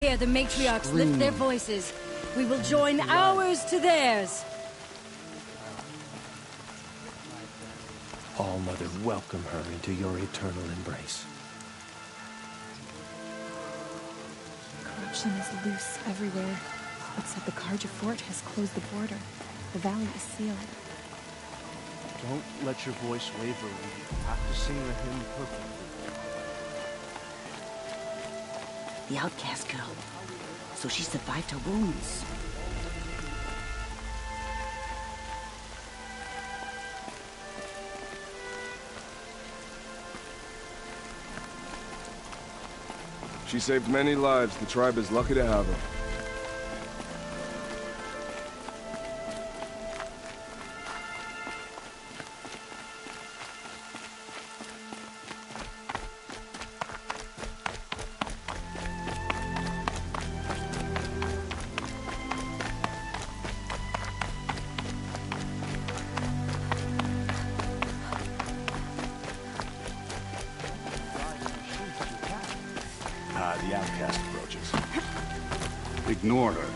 Hear the matriarchs lift their voices. We will join ours to theirs. All-Mother, welcome her into your eternal embrace. Corruption is loose everywhere. Except the Carja fort has closed the border. The valley is sealed. Don't let your voice waver. We have to sing the hymn perfectly. The outcast girl. So she survived her wounds. She saved many lives. The tribe is lucky to have her. The outcast approaches. Ignore her.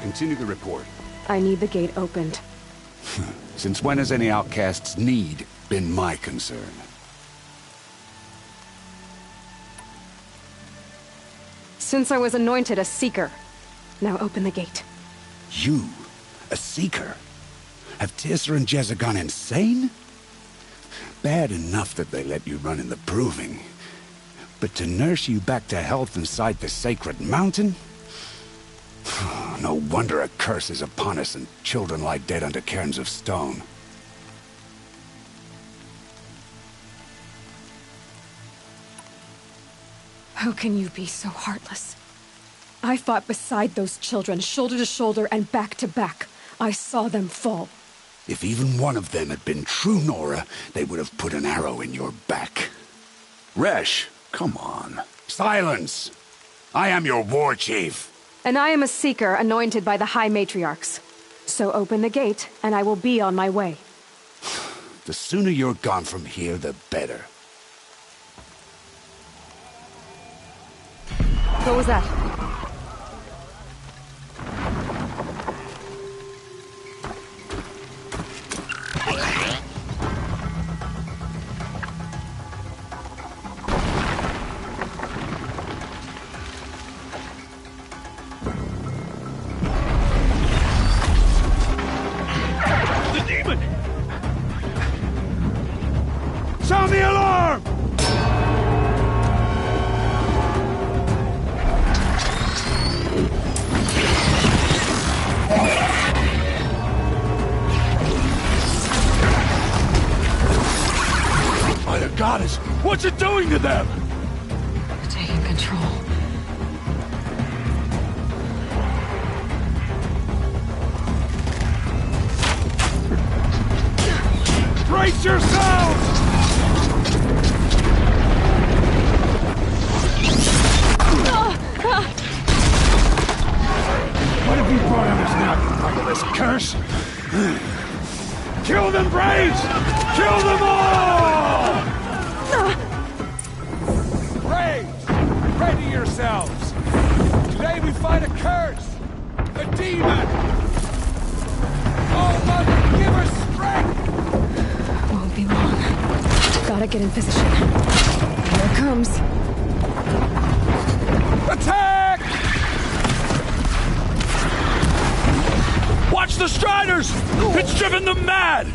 Continue the report. I need the gate opened. Since when has any outcast's need been my concern? Since I was anointed a seeker. Now open the gate. You? A seeker? Have Tissa and Jezza gone insane? Bad enough that they let you run in the proving. But to nurse you back to health inside the sacred mountain? No wonder a curse is upon us and children lie dead under cairns of stone. How can you be so heartless? I fought beside those children, shoulder to shoulder and back to back. I saw them fall. If even one of them had been true Nora, they would have put an arrow in your back. Resh! Come on. Silence! I am your war chief. And I am a seeker anointed by the High Matriarchs. So open the gate, and I will be on my way. The sooner you're gone from here, the better. What was that? Sound the alarm! By the goddess, what's it doing to them? Taking control. Brace yourselves! What have you brought on us now, you motherless curse? Kill them, Braves! Kill them all! Braves, ready yourselves! Today we fight a curse! A demon! Oh, Mother, give her strength! Won't be long. Gotta get in position. Here it comes. Attack! Watch the Striders! It's driven them mad!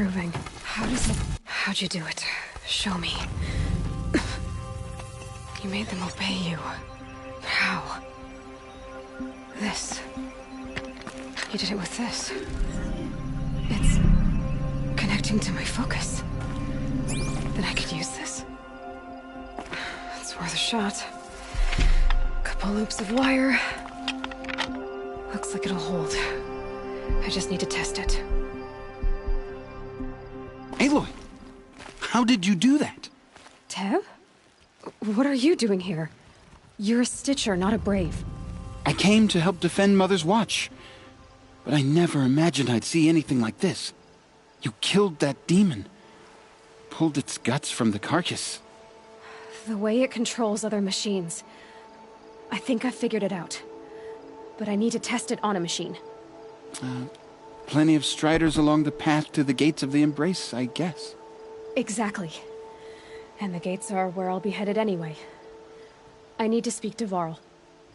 improving. How'd you do it? Show me. You made them obey you. How? This. You did it with this. It's connecting to my focus. Then I could use this. It's worth a shot. Couple loops of wire. Looks like it'll hold. I just need to test it. Aloy, how did you do that? Teb? What are you doing here? You're a Stitcher, not a Brave. I came to help defend Mother's Watch. But I never imagined I'd see anything like this. You killed that demon. Pulled its guts from the carcass. The way it controls other machines. I think I figured it out. But I need to test it on a machine. Plenty of striders along the path to the gates of the Embrace, I guess. Exactly. And the gates are where I'll be headed anyway. I need to speak to Varl.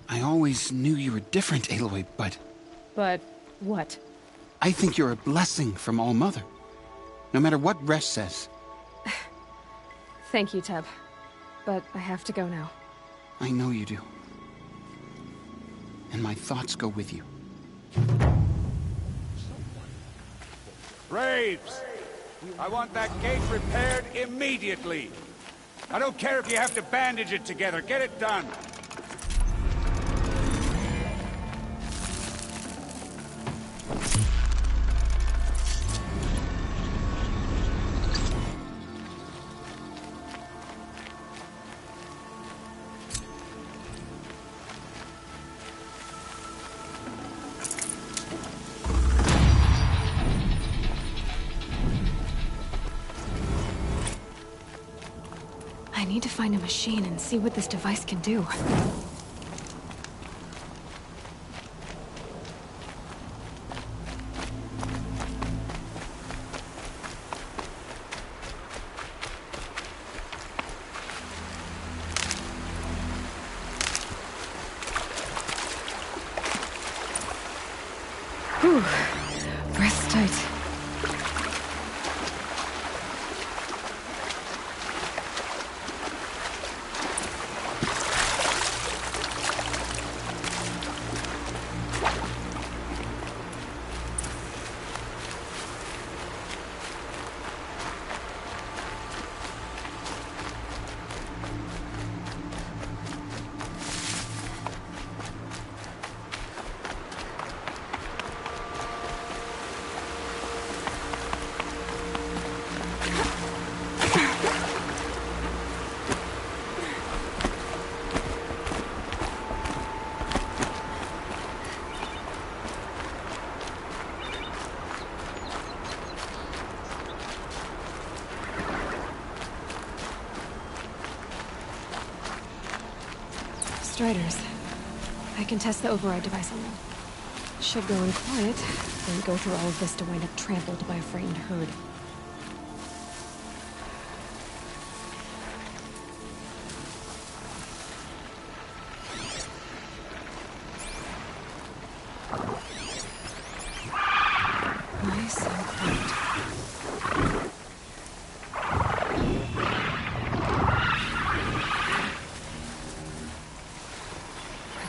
I always knew you were different, Aloy, but... But what? I think you're a blessing from All-Mother. No matter what Resh says. Thank you, Teb. But I have to go now. I know you do. And my thoughts go with you. Braves! I want that gate repaired immediately. I don't care if you have to bandage it together. Get it done. I need to find a machine and see what this device can do. Whew. Breath's tight. Striders. I can test the override device on them. Should go in quiet, then go through all of this to wind up trampled by a frightened herd. Nice and quiet.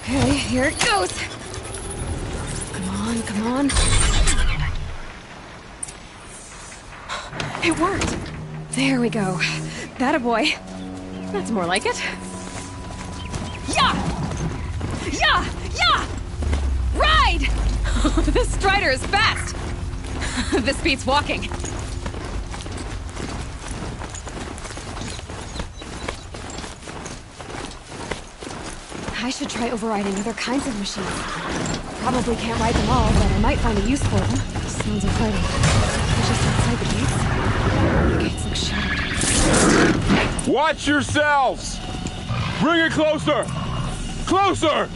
Okay, here it goes! Come on, come on. It worked! There we go. That-a boy. That's more like it. Yeah! Yeah! Yeah! Ride! This Strider is fast! This beats walking. I should try overriding other kinds of machines. Probably can't ride them all, but I might find a use for them. Sounds exciting. They're just outside the gates. The gates look shuttered. Watch yourselves! Bring it closer! Closer!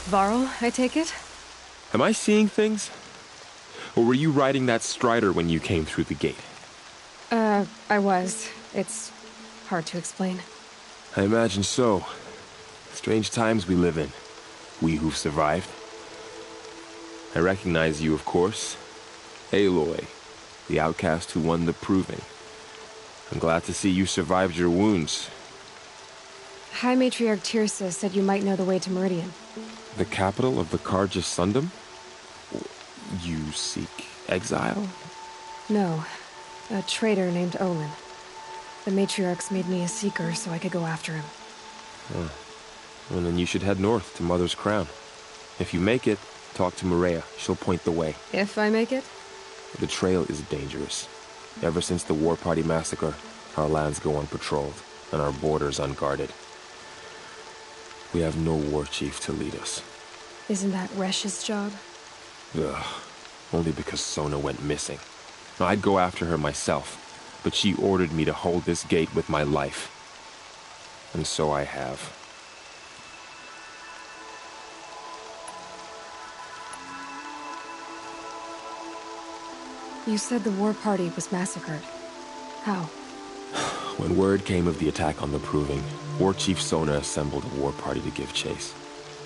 Varl, I take it? Am I seeing things? Or were you riding that strider when you came through the gate? I was. It's hard to explain. I imagine so. Strange times we live in. We who've survived. I recognize you, of course. Aloy, the outcast who won the proving. I'm glad to see you survived your wounds. High Matriarch Tirsa said you might know the way to Meridian. The capital of the Carja Sundom? You seek exile? No. A traitor named Olin. The Matriarchs made me a seeker so I could go after him. Well, then you should head north to Mother's Crown. If you make it, talk to Maria. She'll point the way. If I make it? The trail is dangerous. Ever since the War Party massacre, our lands go unpatrolled, and our borders unguarded. We have no war chief to lead us. Isn't that Resh's job? Ugh. Only because Sona went missing. I'd go after her myself, but she ordered me to hold this gate with my life. And so I have. You said the war party was massacred. How? When word came of the attack on the Proving, War Chief Sona assembled a war party to give chase.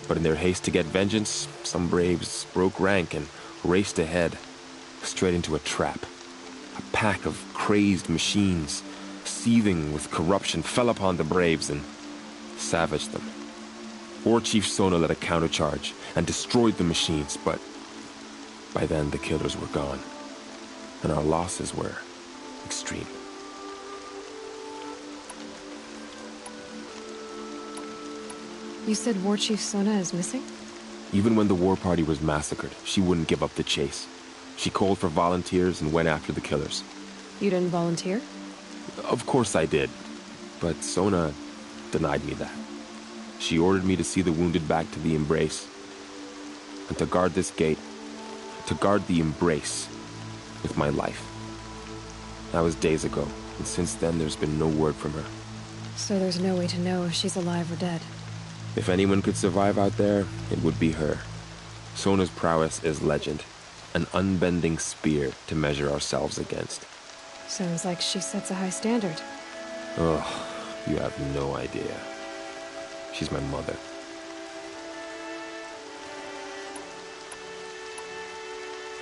But in their haste to get vengeance, some braves broke rank and raced ahead, straight into a trap. A pack of crazed machines, seething with corruption, fell upon the braves and savaged them. War Chief Sona led a countercharge and destroyed the machines, but by then the killers were gone, and our losses were extreme. You said War Chief Sona is missing? Even when the war party was massacred, she wouldn't give up the chase. She called for volunteers and went after the killers. You didn't volunteer? Of course I did, but Sona denied me that. She ordered me to see the wounded back to the Embrace, and to guard this gate, to guard the Embrace with my life. That was days ago, and since then there's been no word from her. So there's no way to know if she's alive or dead. If anyone could survive out there, it would be her. Sona's prowess is legend, an unbending spear to measure ourselves against. Sounds like she sets a high standard. Oh, you have no idea. She's my mother.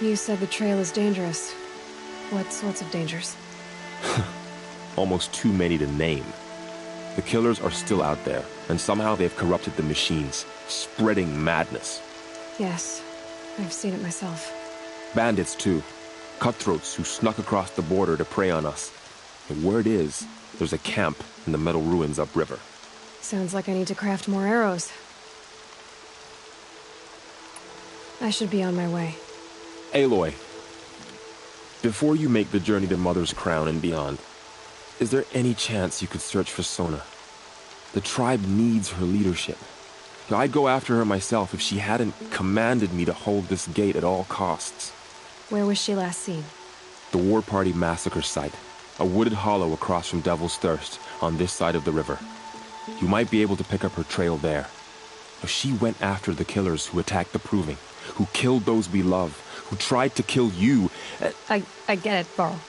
You said the trail is dangerous. What sorts of dangers? Almost too many to name. The killers are still out there, and somehow they've corrupted the machines, spreading madness. Yes, I've seen it myself. Bandits, too. Cutthroats who snuck across the border to prey on us. The word is, there's a camp in the metal ruins upriver. Sounds like I need to craft more arrows. I should be on my way. Aloy, before you make the journey to Mother's Crown and beyond, is there any chance you could search for Sona? The tribe needs her leadership. I'd go after her myself if she hadn't commanded me to hold this gate at all costs. Where was she last seen? The War Party massacre site. A wooded hollow across from Devil's Thirst, on this side of the river. You might be able to pick up her trail there. She went after the killers who attacked the Proving, who killed those we love, who tried to kill you. I get it, Varl.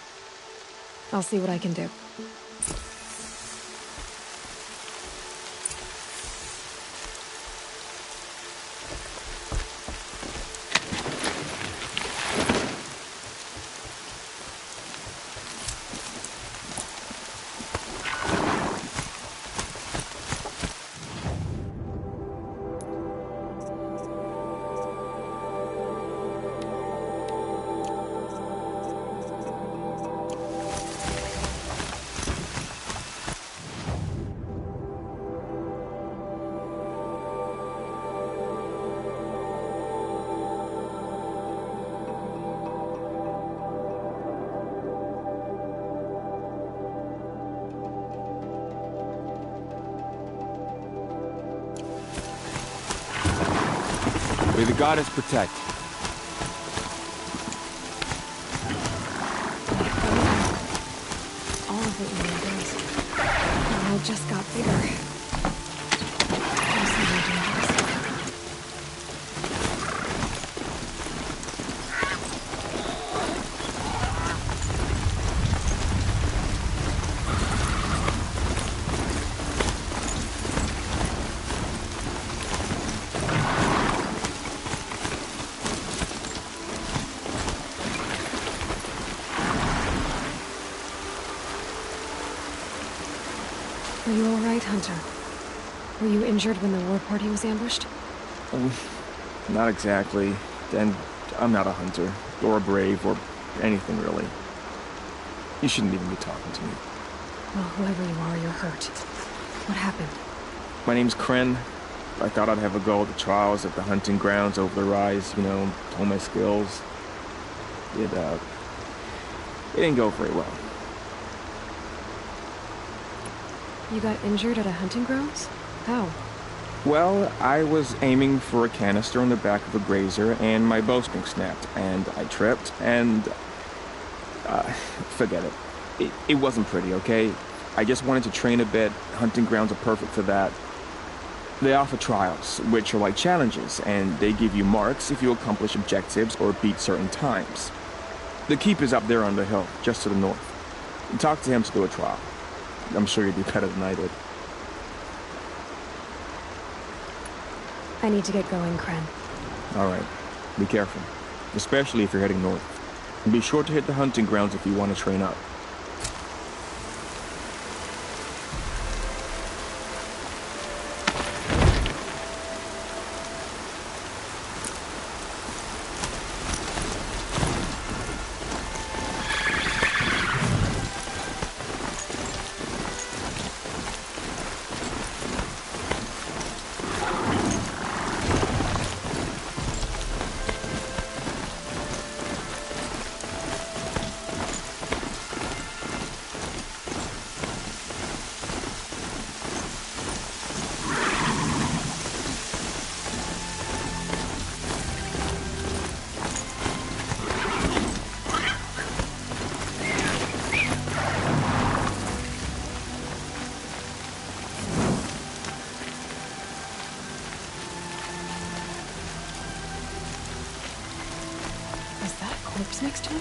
I'll see what I can do. May the goddess protect. All of it in one place. The world just got bigger. Dangerous. Are you alright, Hunter? Were you injured when the war party was ambushed? Not exactly. And I'm not a hunter, or a brave, or anything really. You shouldn't even be talking to me. Well, whoever you are, you're hurt. What happened? My name's Kren. I thought I'd have a go at the trials at the hunting grounds over the rise, you know, hone my skills. It didn't go very well. You got injured at a hunting grounds? How? Well, I was aiming for a canister on the back of a grazer, and my bowstring snapped, and I tripped, and... forget it. It wasn't pretty, okay? I just wanted to train a bit. Hunting grounds are perfect for that. They offer trials, which are like challenges, and they give you marks if you accomplish objectives or beat certain times. The keep is up there on the hill, just to the north. Talk to him to do a trial. I'm sure you'd be better than I did. I need to get going, Kren. All right. Be careful, especially if you're heading north. And be sure to hit the hunting grounds if you want to train up. Is that a corpse next to him?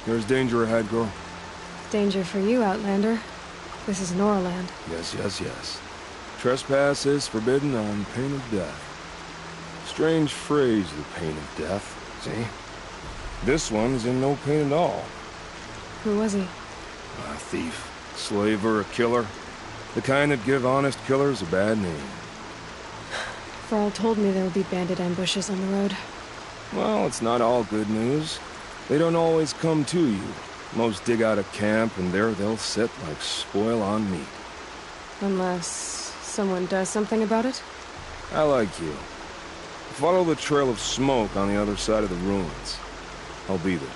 There's danger ahead, girl. Danger for you, Outlander. This is Norland. Yes, yes, yes. Trespass is forbidden on pain of death. Strange phrase, the pain of death. See? This one's in no pain at all. Who was he? A thief, slaver, a killer. The kind that give honest killers a bad name. Thrall told me there would be bandit ambushes on the road. Well, it's not all good news. They don't always come to you. Most dig out a camp, and there they'll sit like spoil on meat. Unless someone does something about it? I like you. Follow the trail of smoke on the other side of the ruins. I'll be there.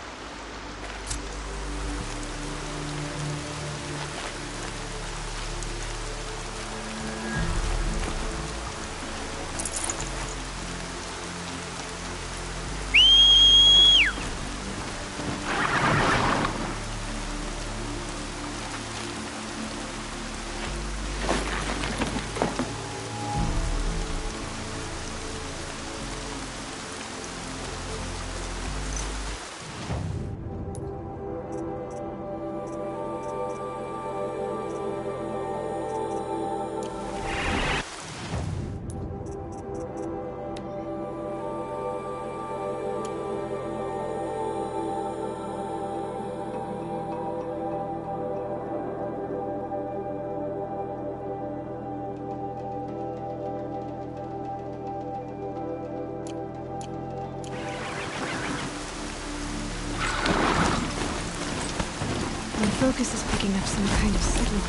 Focus is picking up some kind of signal.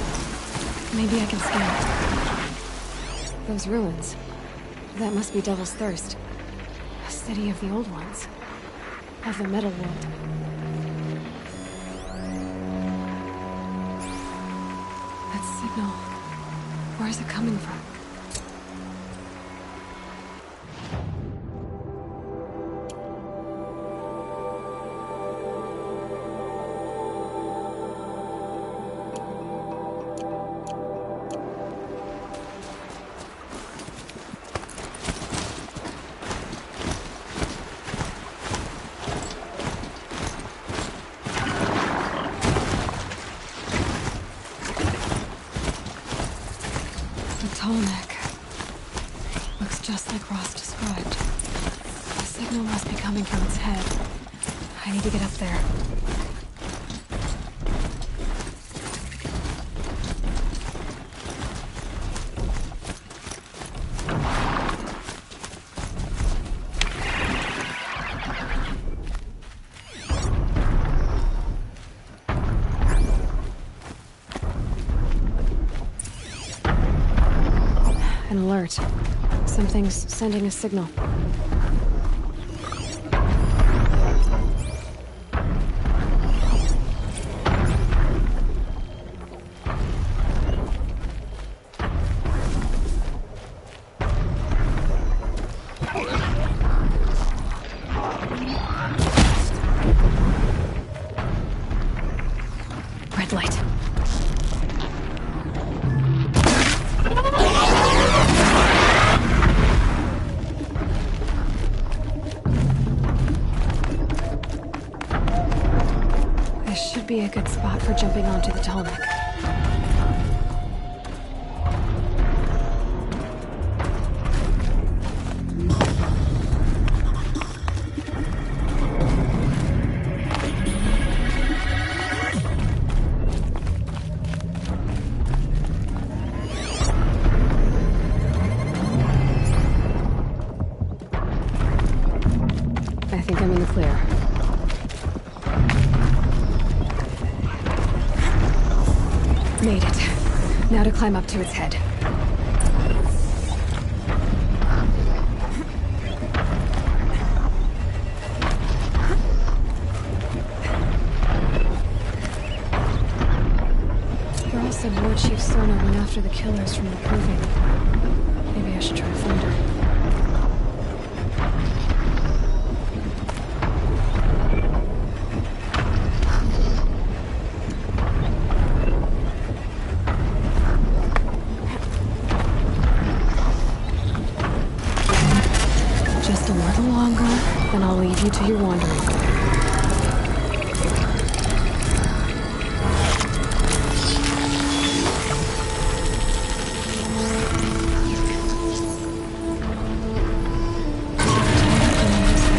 Maybe I can scan it. Those ruins. That must be Devil's Thirst. A city of the old ones. Of the metal world. That signal. Where is it coming from? Tall just like Ross described. The signal must be coming from its head. I need to get up there. An alert. Something's sending a signal. Red light. Should be a good spot for jumping onto the Tallneck. I think I'm in the clear. Made it. Now to climb up to its head. Earl said War Chief Sona went after the killers from the Proving. Maybe I should try to find her. Just a little longer, then I'll leave you to your wandering.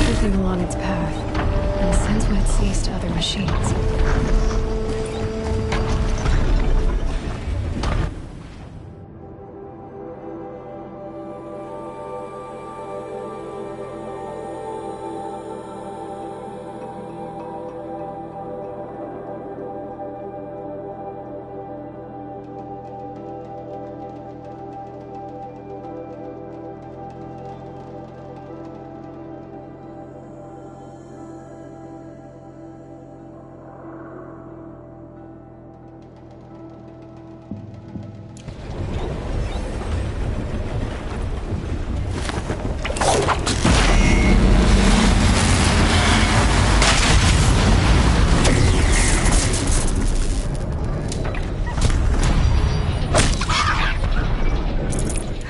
Everything along its path, and sends what it sees to other machines.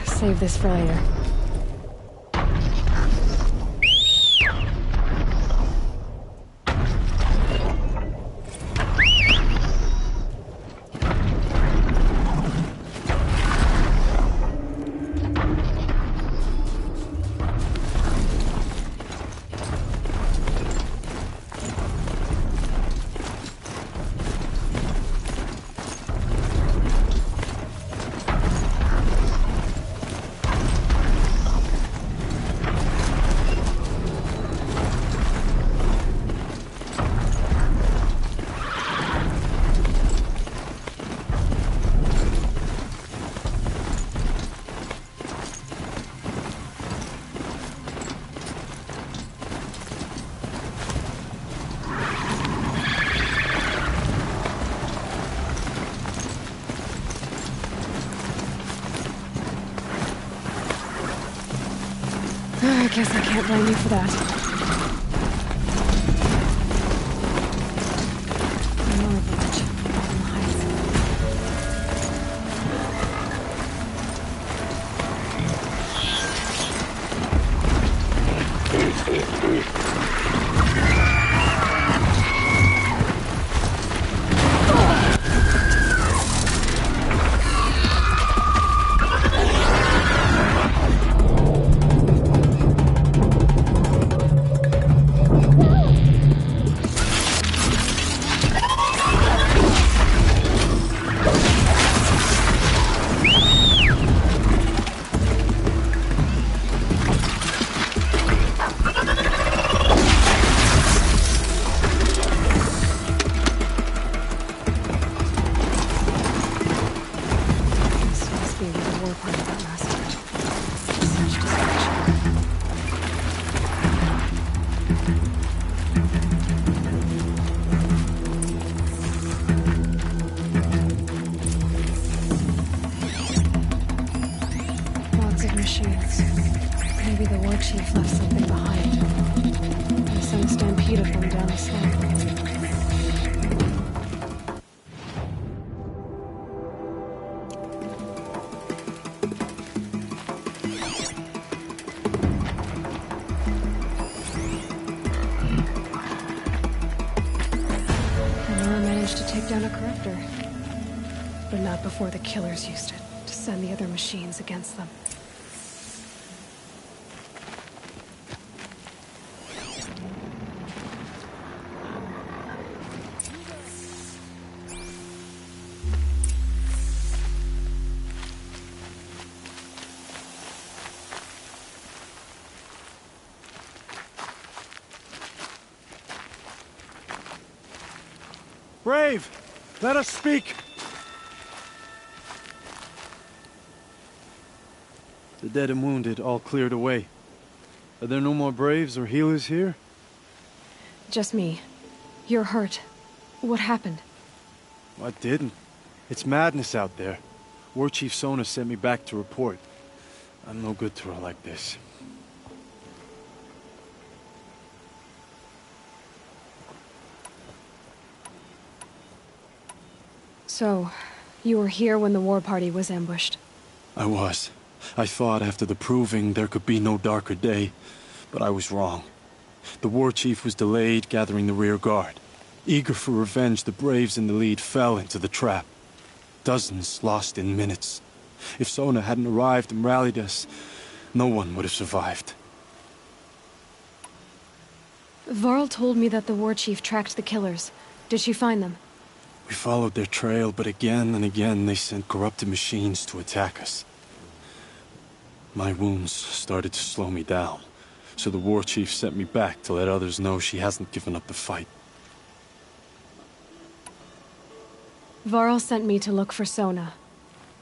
Save this for later. I guess I can't blame you for that. Another village. On the heights. Maybe the war chief left something behind. I sent a stampede of them down the slope. To take down a corruptor. But not before the killers used it to send the other machines against them. Brave! Let us speak! The dead and wounded all cleared away. Are there no more braves or healers here? Just me. You're hurt. What happened? What didn't? It's madness out there. War Chief Sona sent me back to report. I'm no good to her like this. So, you were here when the war party was ambushed? I was. I thought after the proving there could be no darker day, but I was wrong. The war chief was delayed gathering the rear guard. Eager for revenge, the braves in the lead fell into the trap. Dozens lost in minutes. If Sona hadn't arrived and rallied us, no one would have survived. Varl told me that the war chief tracked the killers. Did she find them? We followed their trail, but again and again they sent corrupted machines to attack us. My wounds started to slow me down, so the war chief sent me back to let others know she hasn't given up the fight. Varl sent me to look for Sona.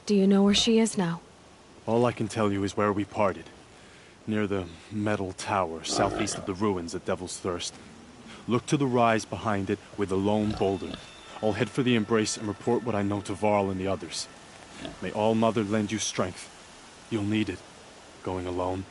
Do you know where she is now? All I can tell you is where we parted. Near the metal tower, southeast of the ruins at Devil's Thirst. Look to the rise behind it with a lone boulder. I'll head for the embrace and report what I know to Varl and the others. May All Mother lend you strength. You'll need it, going alone.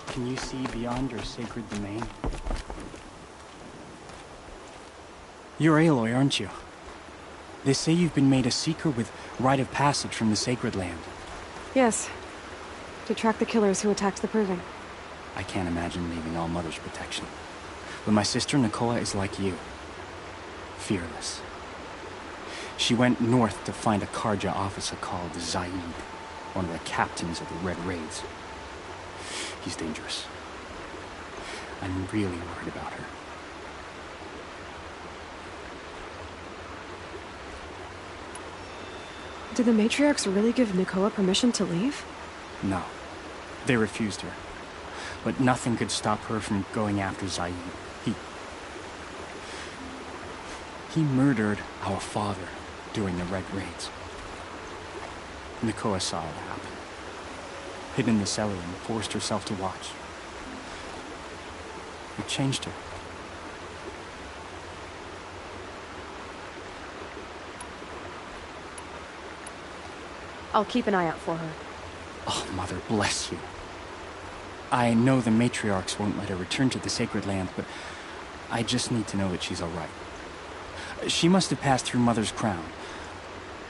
Can you see beyond your sacred domain? You're Aloy, aren't you? They say you've been made a seeker with rite of passage from the sacred land. Yes. To track the killers who attacked the Proving. I can't imagine leaving All Mother's protection. But my sister Nicola is like you. Fearless. She went north to find a Karja officer called Zaid, one of the captains of the Red Raids. He's dangerous. I'm really worried about her. Did the matriarchs really give Nicola permission to leave? No. They refused her. But nothing could stop her from going after Zaid. He murdered our father during the Red Raids. Nicola saw it happen. Hid in the cellar and forced herself to watch. It changed her. I'll keep an eye out for her. Oh, Mother, bless you. I know the matriarchs won't let her return to the Sacred Land, but I just need to know that she's all right. She must have passed through Mother's Crown.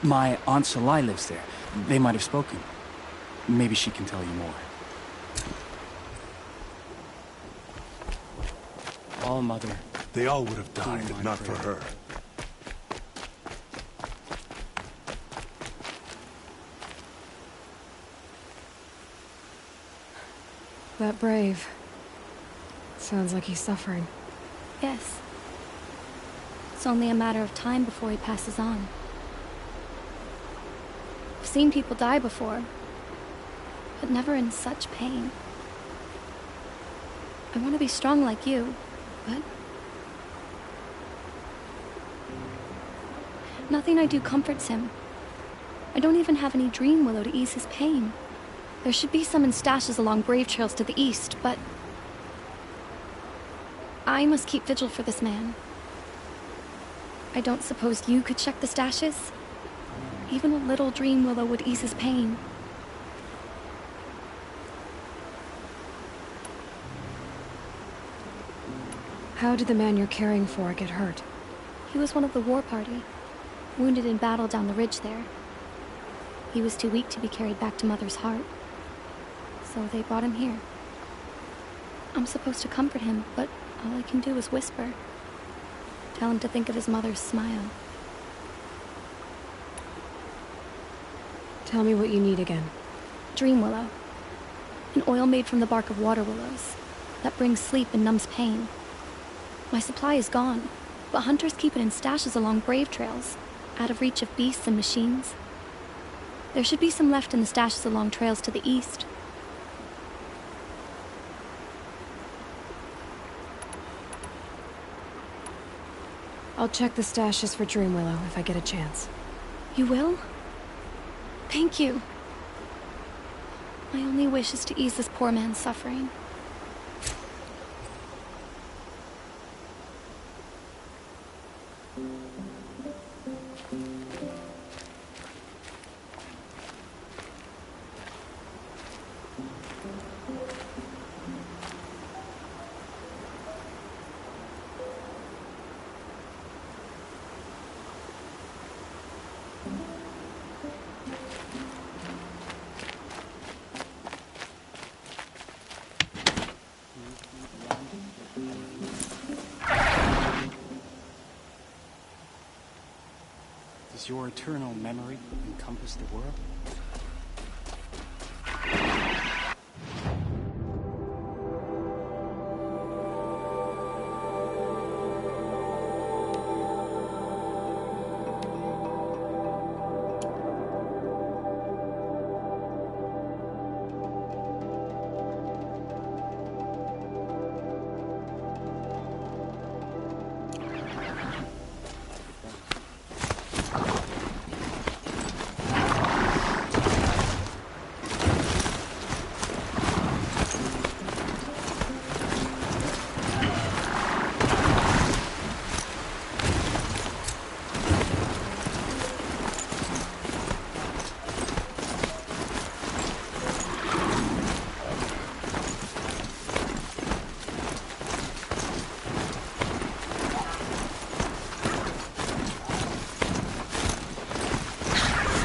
My Aunt Salai lives there. They might have spoken. Maybe she can tell you more. All Mother. They all would have died if not for her. That brave. Sounds like he's suffering. Yes. It's only a matter of time before he passes on. I've seen people die before, but never in such pain. I want to be strong like you, but nothing I do comforts him. I don't even have any dream willow to ease his pain. There should be some in stashes along brave trails to the east, but I must keep vigil for this man. I don't suppose you could check the stashes? Even a little dream willow would ease his pain. How did the man you're caring for get hurt? He was one of the war party, wounded in battle down the ridge there. He was too weak to be carried back to Mother's heart, so they brought him here. I'm supposed to comfort him, but all I can do is whisper. Tell him to think of his mother's smile. Tell me what you need again. Dream willow. An oil made from the bark of water willows that brings sleep and numbs pain. My supply is gone, but hunters keep it in stashes along brave trails, out of reach of beasts and machines. There should be some left in the stashes along trails to the east. I'll check the stashes for Dream Willow if I get a chance. You will? Thank you. My only wish is to ease this poor man's suffering. Does your eternal memory encompass the world?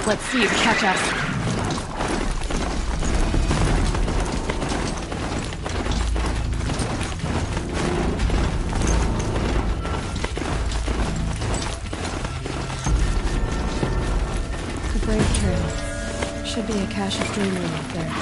Let's see you catch us. The Brave Trail. There should be a cache of Dream Willow up there.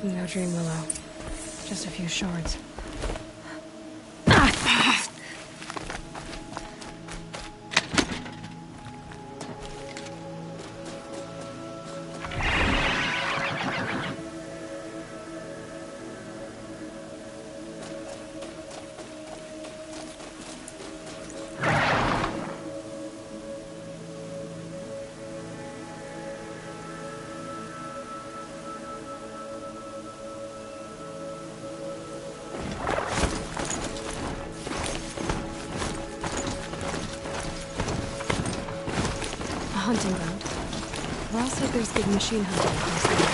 No dream willow. Just a few shards. Hunting ground. Ross said there's good machine hunting across the way.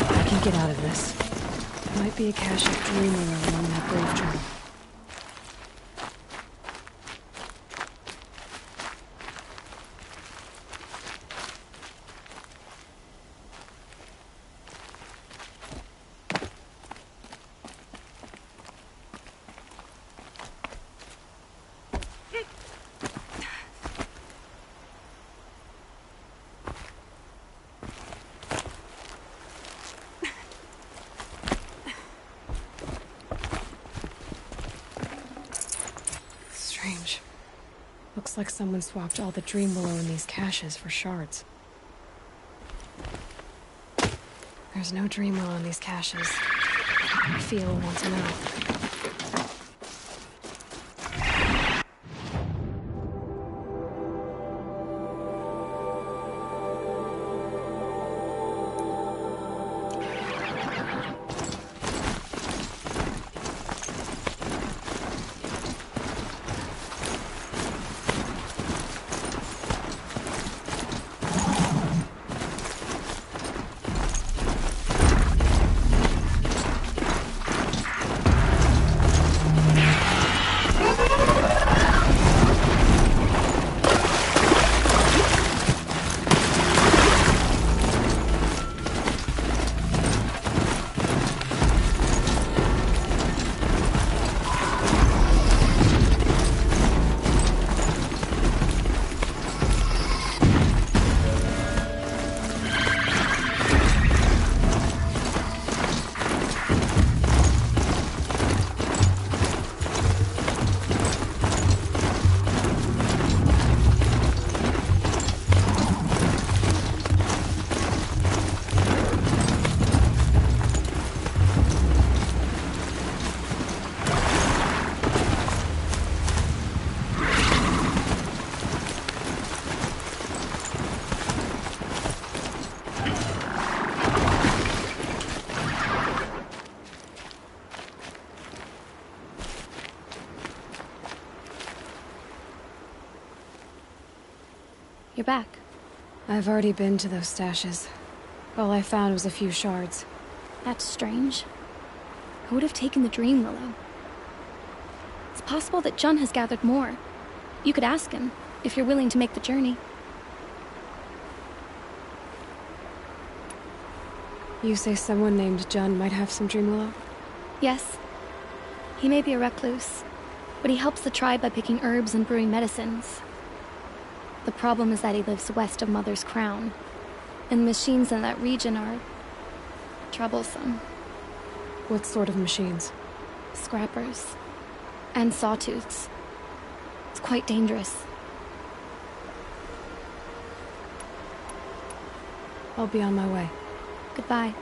I can get out of this. There might be a cache of dream willow along that brave trail. Strange. Looks like someone swapped all the dream willow in these caches for shards. There's no dream willow in these caches. I feel want to know. You're back. I've already been to those stashes. All I found was a few shards. That's strange. Who would have taken the dream willow? It's possible that Jun has gathered more. You could ask him, if you're willing to make the journey. You say someone named Jun might have some dream willow? Yes. He may be a recluse, but he helps the tribe by picking herbs and brewing medicines. The problem is that he lives west of Mother's Crown, and the machines in that region are troublesome. What sort of machines? Scrappers. And sawtooths. It's quite dangerous. I'll be on my way. Goodbye.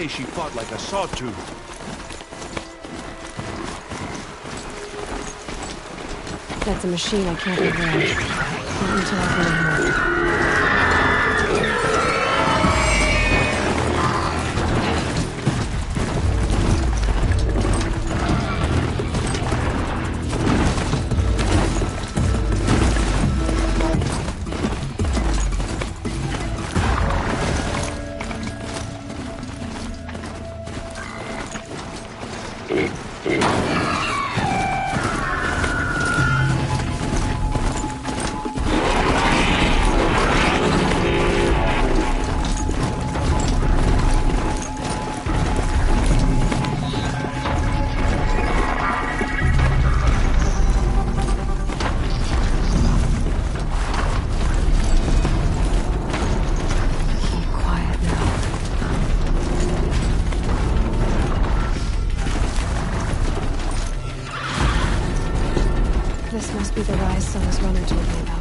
say she fought like a sawtooth. That's a machine I can't override. Not until I bring her. This must be the rise Sona's runner told me about.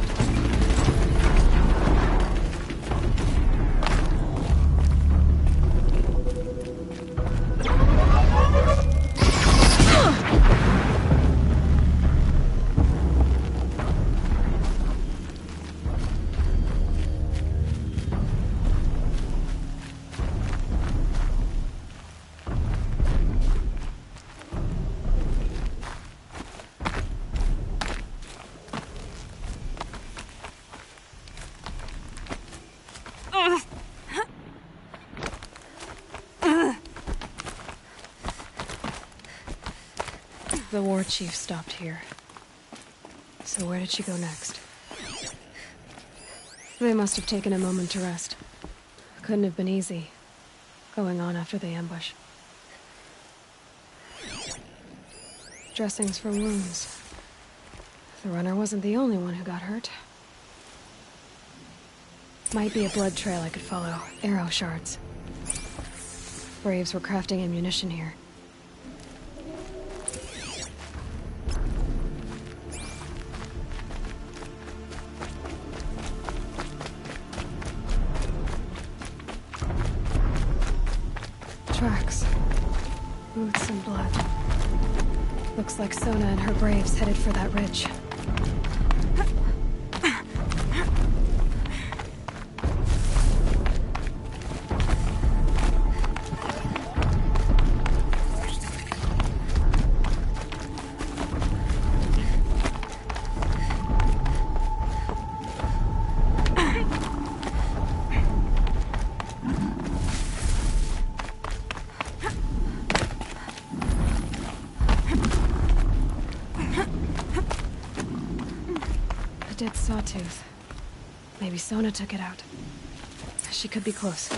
The war chief stopped here. So where did she go next? They must have taken a moment to rest. Couldn't have been easy, going on after the ambush. Dressings for wounds. The runner wasn't the only one who got hurt. Might be a blood trail I could follow. Arrow shards. Braves were crafting ammunition here. Tracks. Boots and blood. Looks like Sona and her braves headed for that ridge. A dead sawtooth. Maybe Sona took it out. She could be close.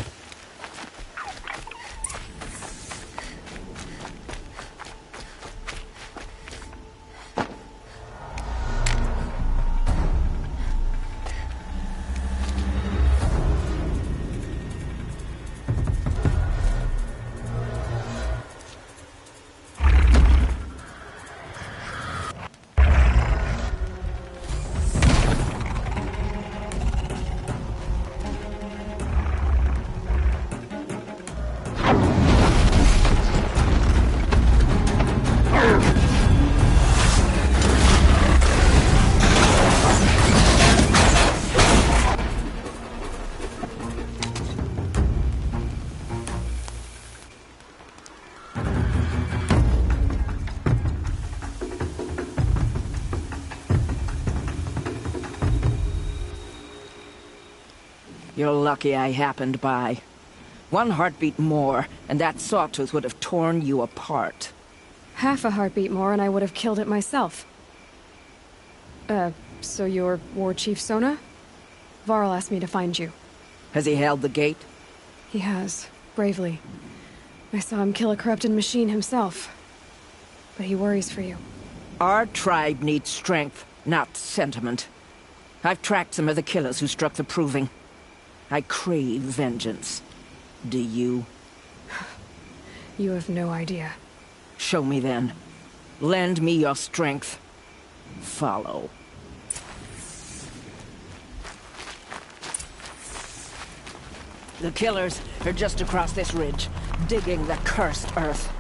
You're lucky I happened by. One heartbeat more, and that sawtooth would have torn you apart. Half a heartbeat more and I would have killed it myself. So you're War Chief Sona? Varl asked me to find you. Has he held the gate? He has, bravely. I saw him kill a corrupted machine himself. But he worries for you. Our tribe needs strength, not sentiment. I've tracked some of the killers who struck the Proving. I crave vengeance. Do you? You have no idea. Show me then. Lend me your strength. Follow. The killers are just across this ridge. digging the cursed earth.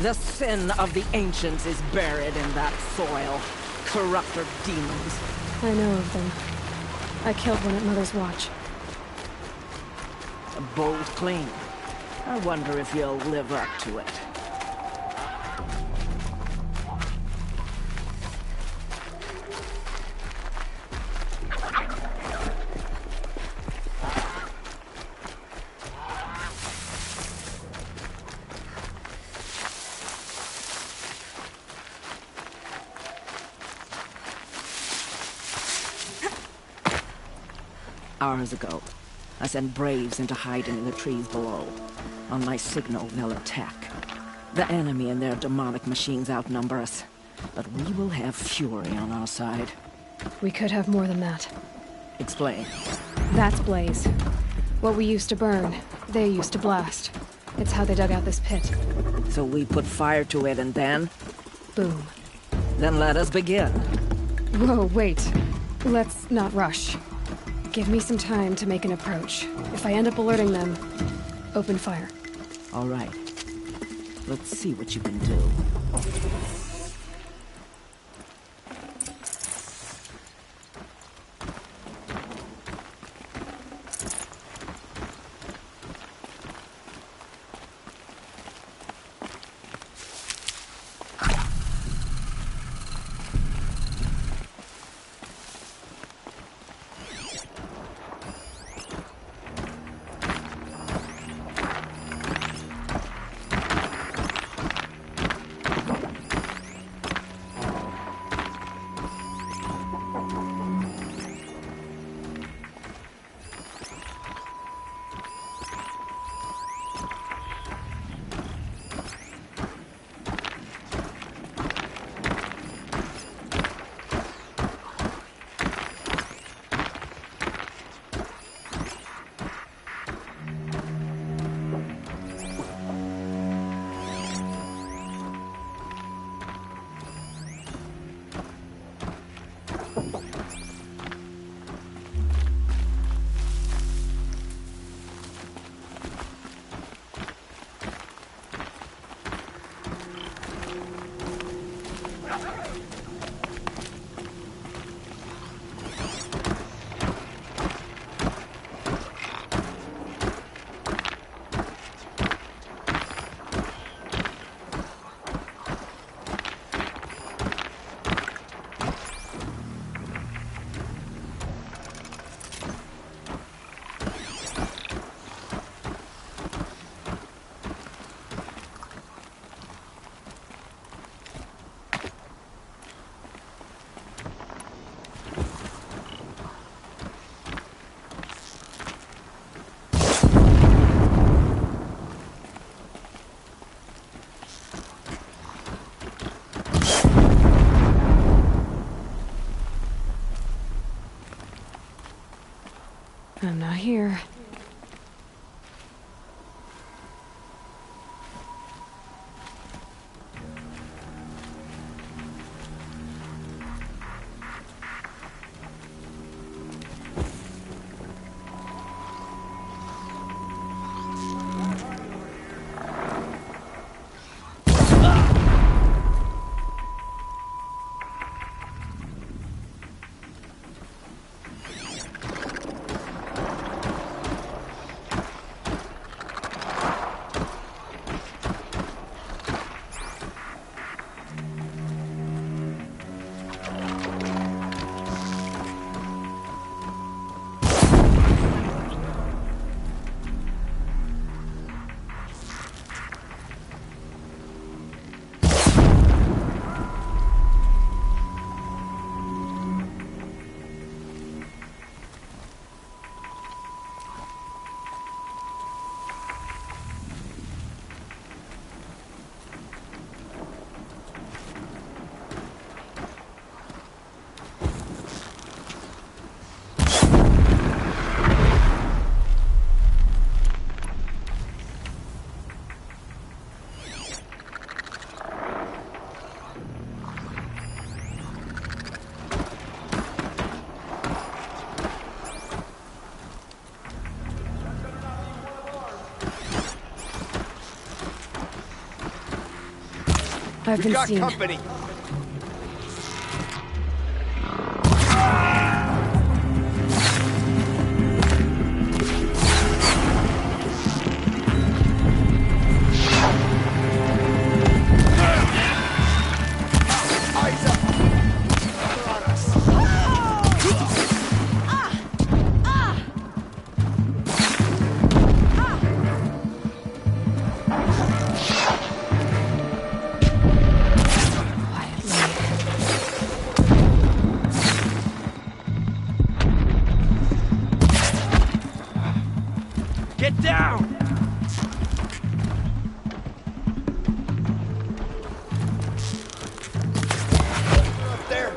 The sin of the ancients is buried in that soil. Corrupter demons. I know of them. I killed one at Mother's watch. A bold claim. I wonder if you'll live up to it. Hours ago, I sent Braves into hiding in the trees below. On my signal, they'll attack. The enemy and their demonic machines outnumber us, but we will have fury on our side. We could have more than that. Explain. That's Blaze. What we used to burn, they used to blast. It's how they dug out this pit. So we put fire to it and then? Boom. Then let us begin. Whoa, wait. Let's not rush. Give me some time to make an approach. If I end up alerting them, open fire. All right. Let's see what you can do. I'm not here. I've been seen. Company. Get down! Up there.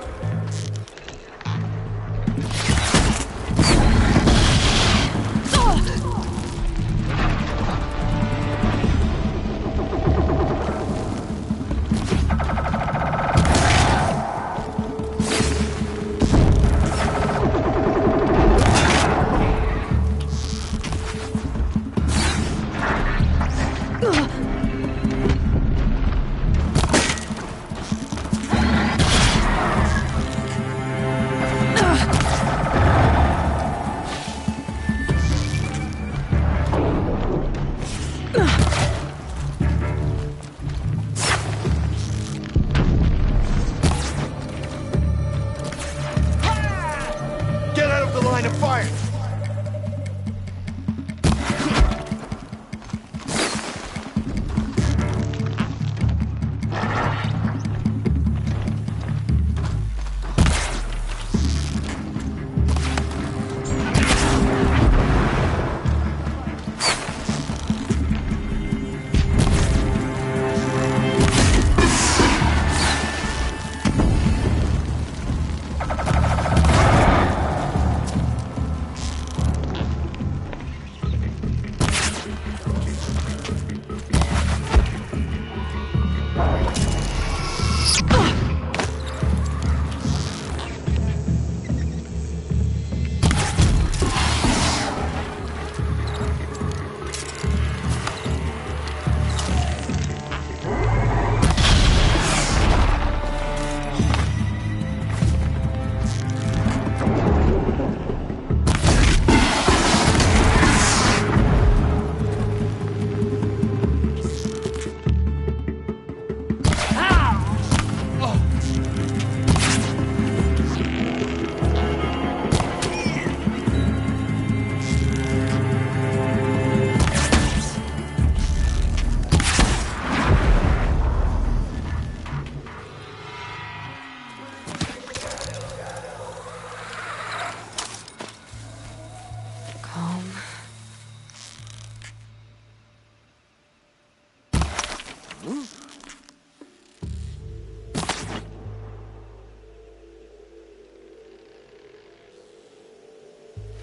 Get out of the line of fire!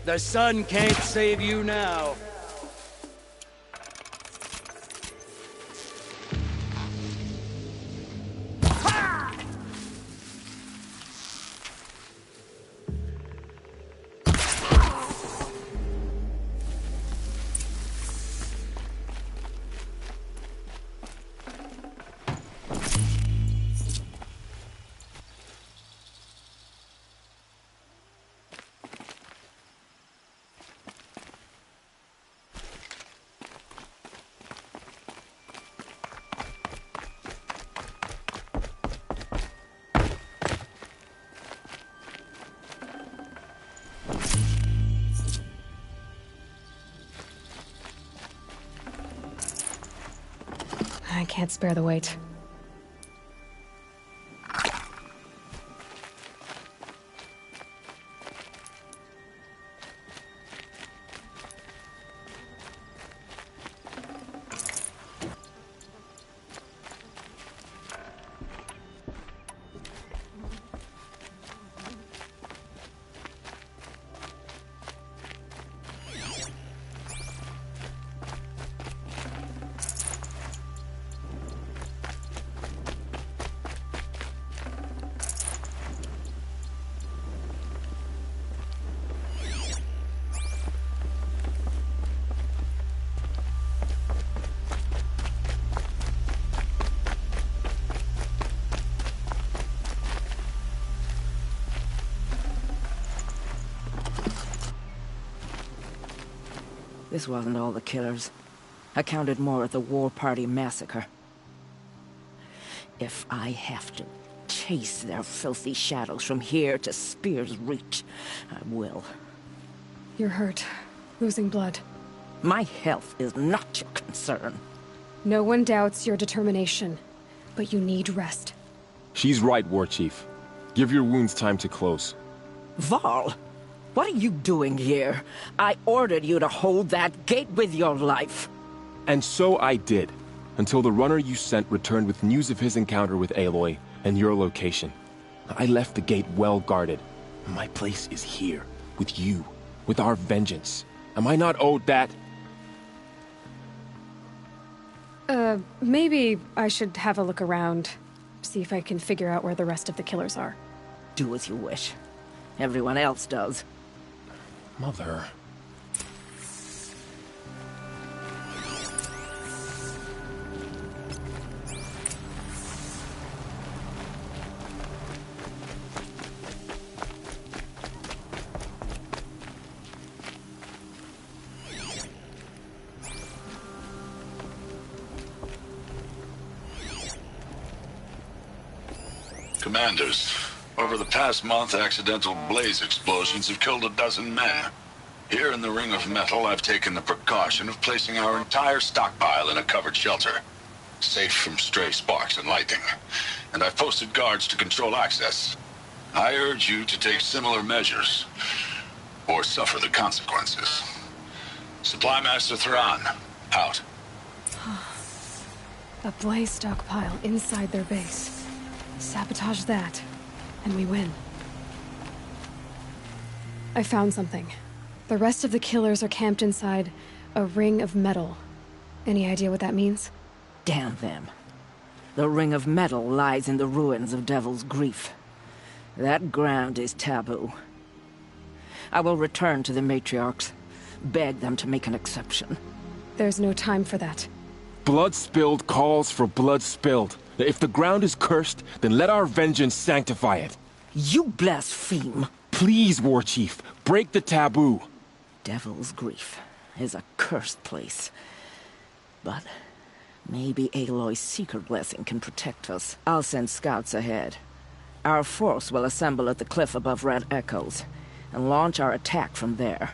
The sun can't save you now. I can't spare the weight. This wasn't all the killers. I counted more at the War Party massacre. If I have to chase their filthy shadows from here to Spear's Reach, I will. You're hurt. Losing blood. My health is not your concern. No one doubts your determination, but you need rest. She's right, War Chief. Give your wounds time to close. Varl, what are you doing here? I ordered you to hold that gate with your life. And so I did, until the runner you sent returned with news of his encounter with Aloy and your location. I left the gate well guarded. My place is here, with you, with our vengeance. Am I not owed that? Maybe I should have a look around. See if I can figure out where the rest of the killers are. Do as you wish. Everyone else does. Mother... Commanders, over the past month, accidental blaze explosions have killed 12 men. Here in the Ring of Metal, I've taken the precaution of placing our entire stockpile in a covered shelter, safe from stray sparks and lightning. And I've posted guards to control access. I urge you to take similar measures, or suffer the consequences. Supply Master Thran, out. A blaze stockpile inside their base. Sabotage that, and we win. I found something. The rest of the killers are camped inside a ring of metal. Any idea what that means? Damn them. The Ring of Metal lies in the ruins of Devil's Grief. That ground is taboo. I will return to the matriarchs, beg them to make an exception. There's no time for that. Blood spilled calls for blood spilled. If the ground is cursed, then let our vengeance sanctify it. You blaspheme. Please, War Chief, break the taboo. Devil's Grief is a cursed place. But maybe Aloy's secret blessing can protect us. I'll send scouts ahead. Our force will assemble at the cliff above Red Echoes, and launch our attack from there.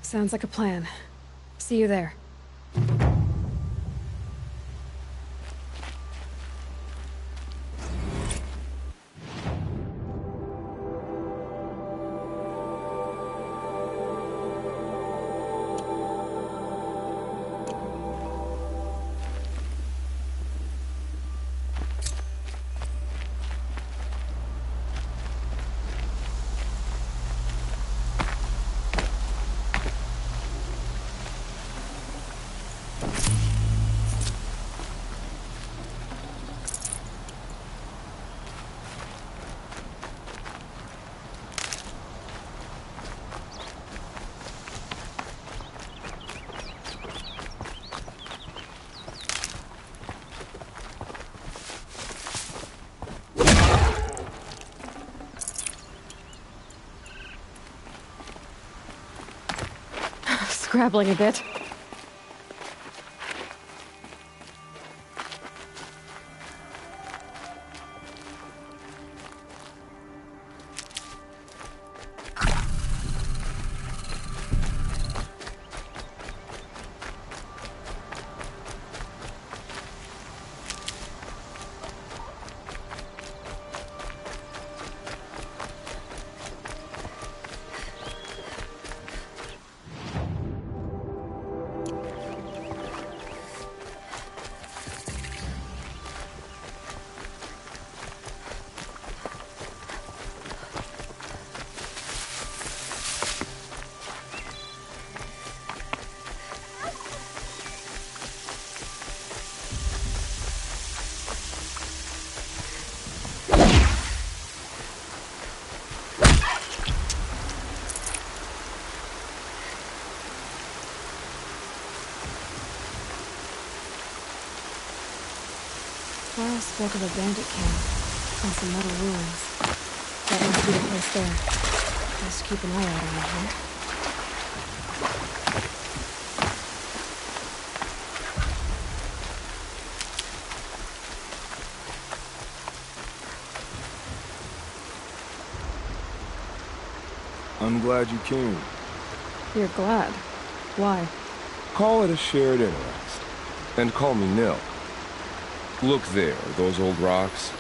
Sounds like a plan. See you there. Scrabbling a bit. Clara spoke of a bandit camp and some metal ruins. That must be the place there. Just keep an eye out around here. I'm glad you came. You're glad. Why? Call it a shared interest. And call me Nil. Look there, those old rocks.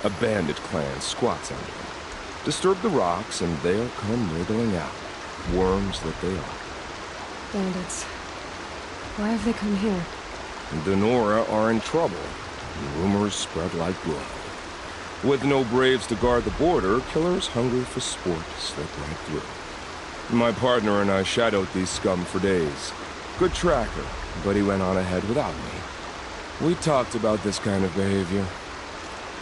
A bandit clan squats under them. Disturb the rocks and they'll come wriggling out. Worms that they are. Bandits. Why have they come here? The Nora are in trouble. Rumors spread like blood. With no braves to guard the border, killers hungry for sport slip right through. My partner and I shadowed these scum for days. Good tracker, but he went on ahead without me. We talked about this kind of behavior.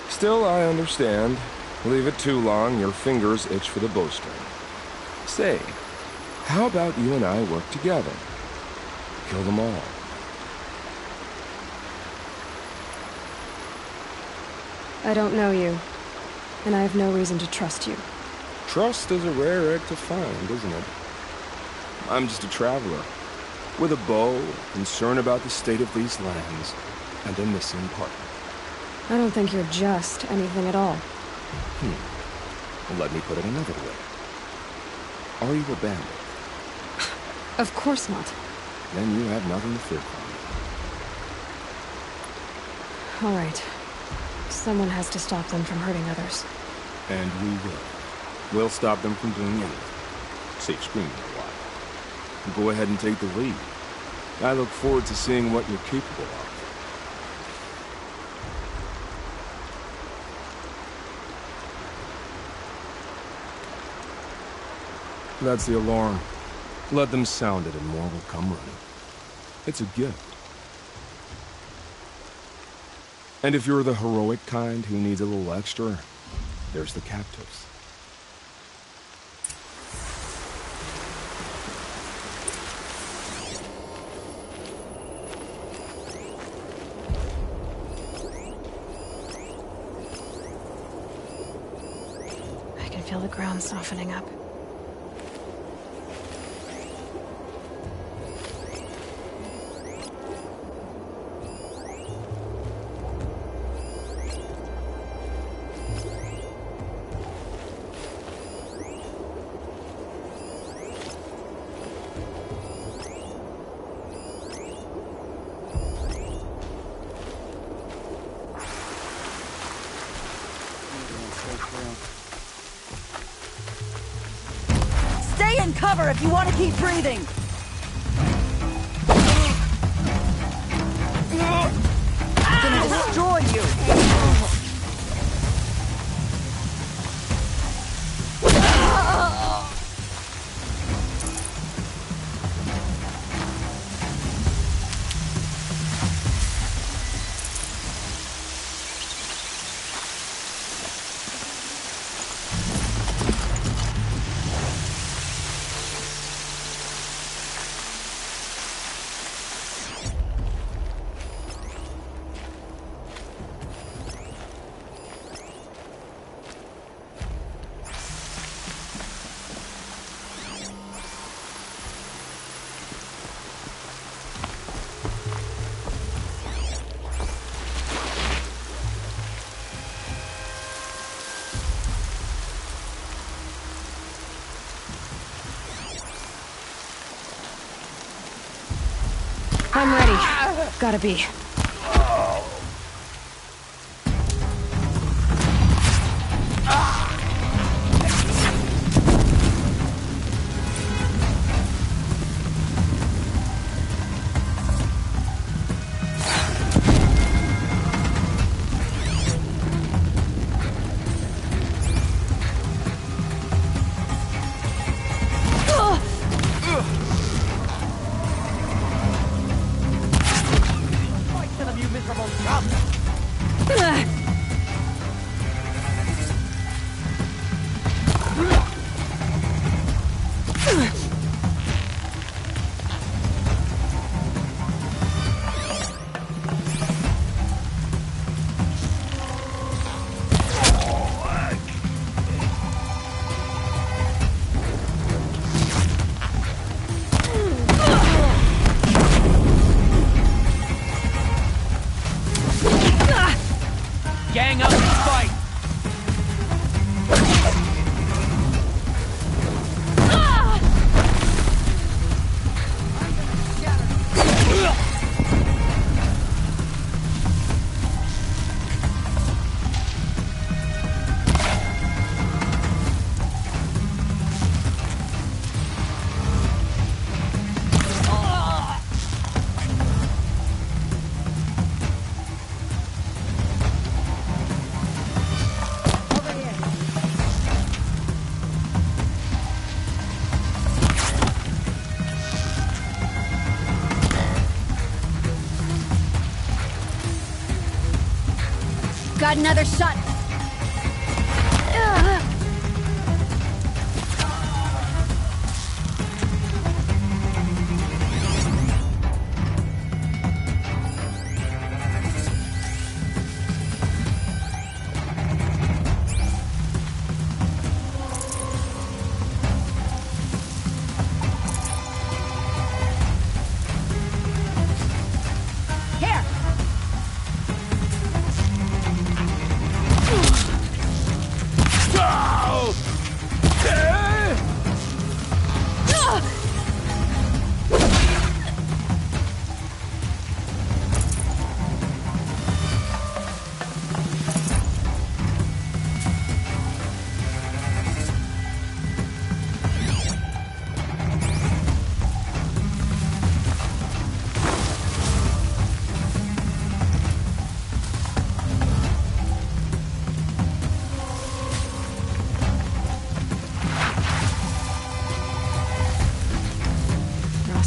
Still, I understand. Leave it too long, your fingers itch for the bowstring. Say, how about you and I work together? Kill them all. I don't know you, and I have no reason to trust you. Trust is a rare egg to find, isn't it? I'm just a traveler, with a bow, concerned about the state of these lands, and a missing partner. I don't think you're just anything at all. Well, let me put it another way. Are you a bandit? Of course not. Then you have nothing to fear from me. All right. Someone has to stop them from hurting others. And we will. We'll stop them from doing anything. Save screaming a while. Go ahead and take the lead. I look forward to seeing what you're capable of. That's the alarm. Let them sound it and more will come running. It's a gift. And if you're the heroic kind who needs a little extra, there's the captives. I can feel the ground softening up. Stay in cover if you want to keep breathing. I'm gonna destroy you. I'm ready. Gotta be. Gang up and fight! got another shot.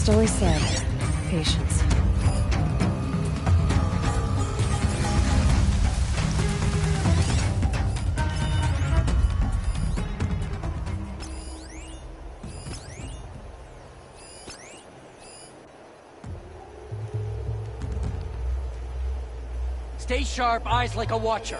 Always said, patience. Stay sharp, eyes like a watcher.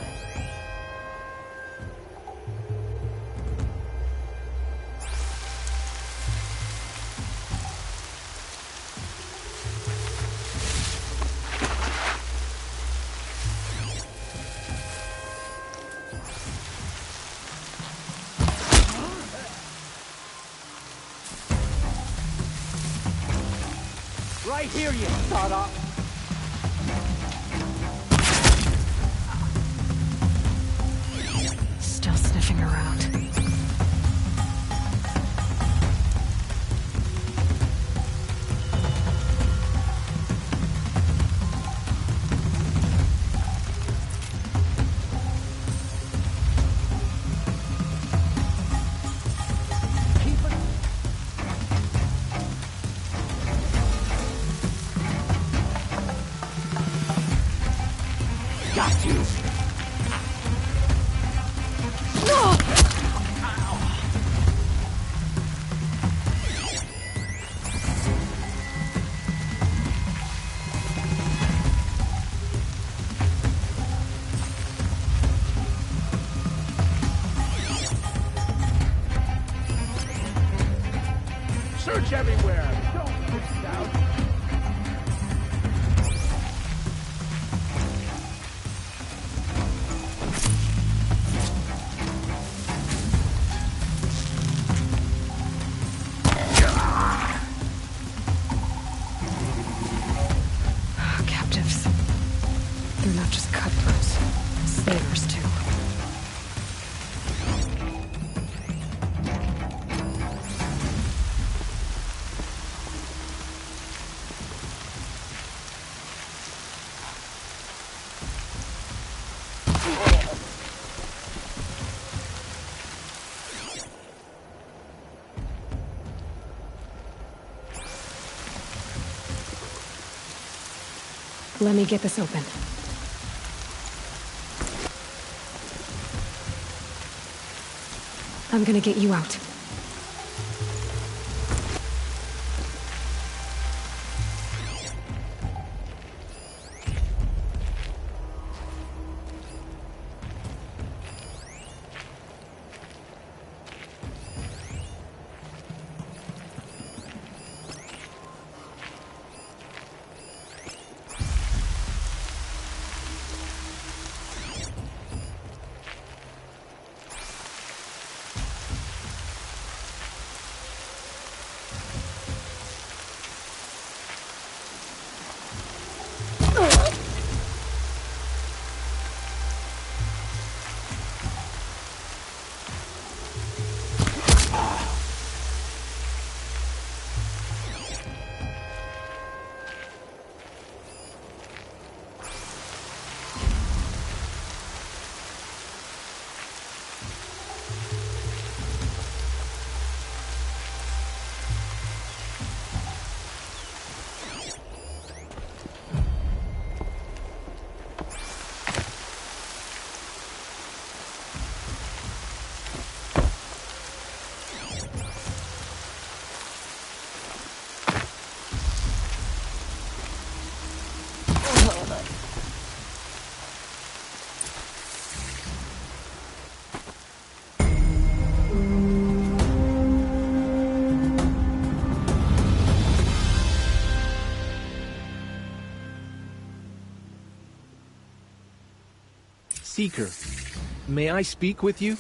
Right here, you thought up. Still sniffing around. Got you! Search everywhere! Don't miss out! Captives. They're not just cutthroats. Slavers, too. Let me get this open. I'm gonna get you out. Seeker, may I speak with you?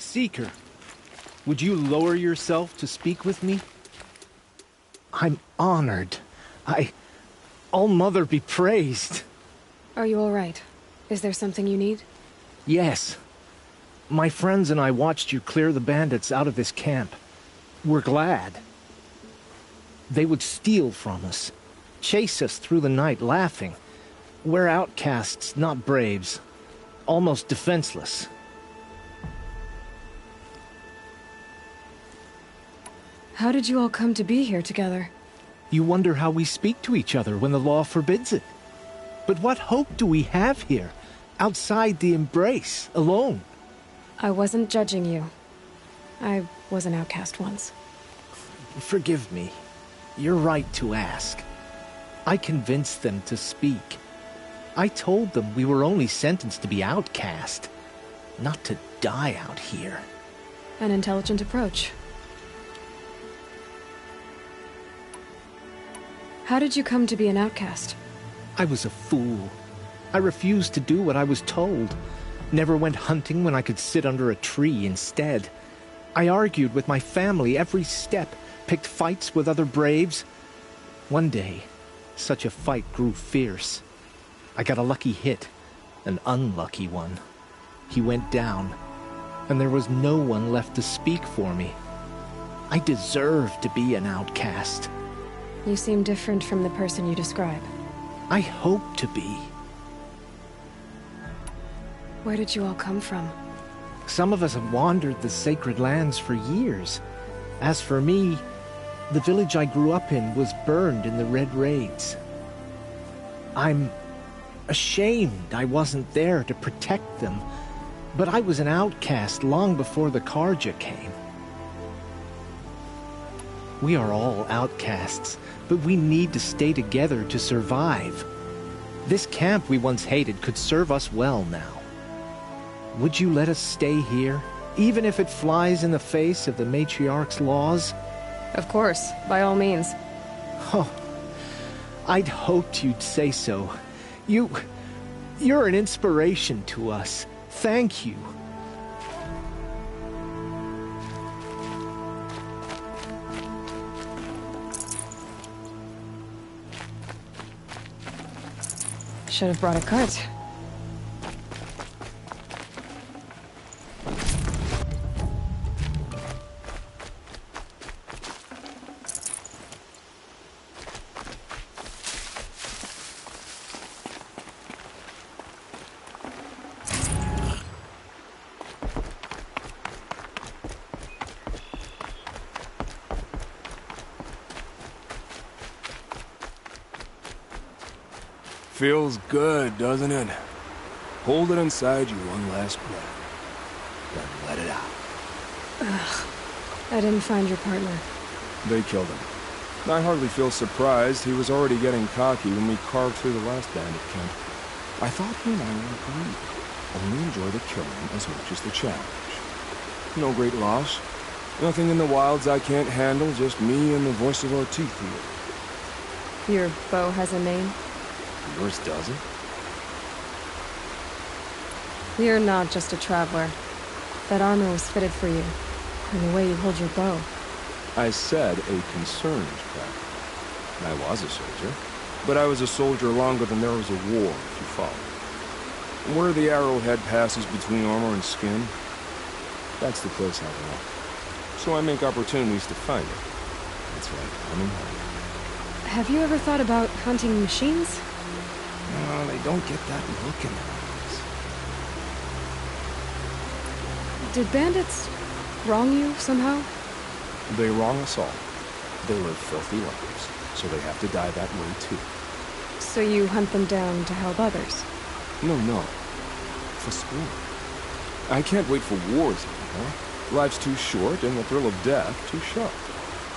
Seeker, would you lower yourself to speak with me? I'm honored. All-Mother be praised. Are you all right? Is there something you need? Yes. My friends and I watched you clear the bandits out of this camp. We're glad. They would steal from us, chase us through the night laughing. We're outcasts, not braves. Almost defenseless. How did you all come to be here together? You wonder how we speak to each other when the law forbids it. But what hope do we have here, outside the embrace, alone? I wasn't judging you. I was an outcast once. Forgive me. You're right to ask. I convinced them to speak. I told them we were only sentenced to be outcast, not to die out here. An intelligent approach. How did you come to be an outcast? I was a fool. I refused to do what I was told. Never went hunting when I could sit under a tree instead. I argued with my family every step, picked fights with other braves. One day, such a fight grew fierce. I got a lucky hit, an unlucky one. He went down, and there was no one left to speak for me. I deserved to be an outcast. You seem different from the person you describe. I hope to be. Where did you all come from? Some of us have wandered the sacred lands for years. As for me, the village I grew up in was burned in the Red Raids. I'm ashamed I wasn't there to protect them, but I was an outcast long before the Karja came. We are all outcasts, but we need to stay together to survive. This camp we once hated could serve us well now. Would you let us stay here, even if it flies in the face of the matriarch's laws? Of course, by all means. Oh, I'd hoped you'd say so. You're an inspiration to us. Thank you. Should have brought a cart. Feels good, doesn't it? Hold it inside you one last breath. Then let it out. Ugh. I didn't find your partner. They killed him. I hardly feel surprised. He was already getting cocky when we carved through the last bandit camp. I thought he and I were agreed. Only enjoy the killing as much as the challenge. No great loss. Nothing in the wilds I can't handle, just me and the voice of our teeth here. Your bow has a name? Yours doesn't? You're not just a traveler. That armor was fitted for you, and the way you hold your bow. I said a concerned traveler. I was a soldier, but I was a soldier longer than there was a war, if you follow. Where the arrowhead passes between armor and skin, that's the place I belong. So I make opportunities to find it. It's like coming home. Have you ever thought about hunting machines? No, they don't get that look in their eyes. Did bandits wrong you somehow? They wrong us all. They live filthy lives, so they have to die that way too. So you hunt them down to help others? No. For sport. I can't wait for wars anymore. Life's too short, and the thrill of death too sharp.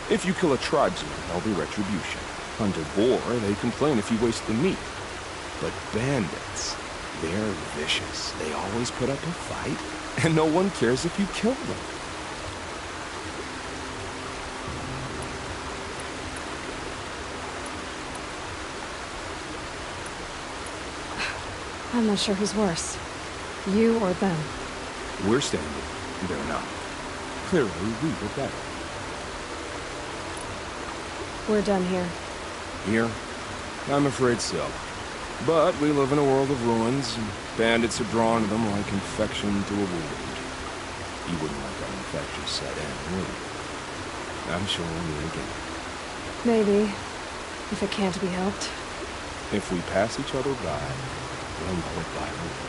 If you kill a tribesman, there'll be retribution. Under boar, they complain if you waste the meat. But bandits, they're vicious. They always put up a fight, and no one cares if you kill them. I'm not sure who's worse. You or them. We're standing. They're not. Clearly, we were better. We're done here. Here? I'm afraid so. But we live in a world of ruins, and bandits are drawn to them like infection to a wound. You wouldn't like an infection set in, would you? I'm sure we'll meet again. Maybe. If it can't be helped. If we pass each other by, we'll know it by the way.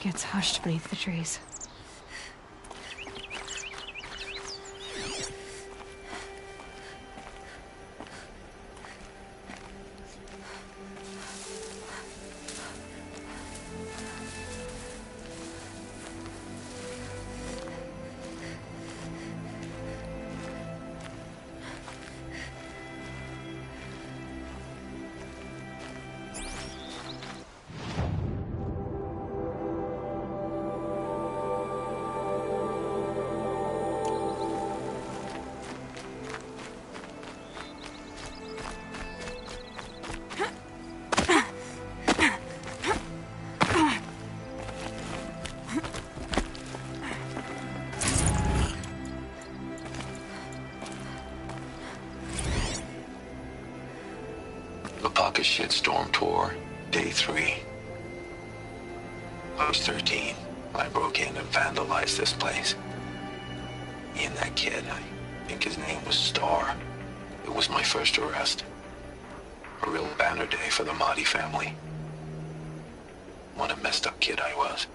Gets hushed beneath the trees. Pocket Shitstorm Tour, Day 3. I was 13. I broke in and vandalized this place. Me and that kid, I think his name was Star. It was my first arrest. A real banner day for the Mahdi family. What a messed up kid I was.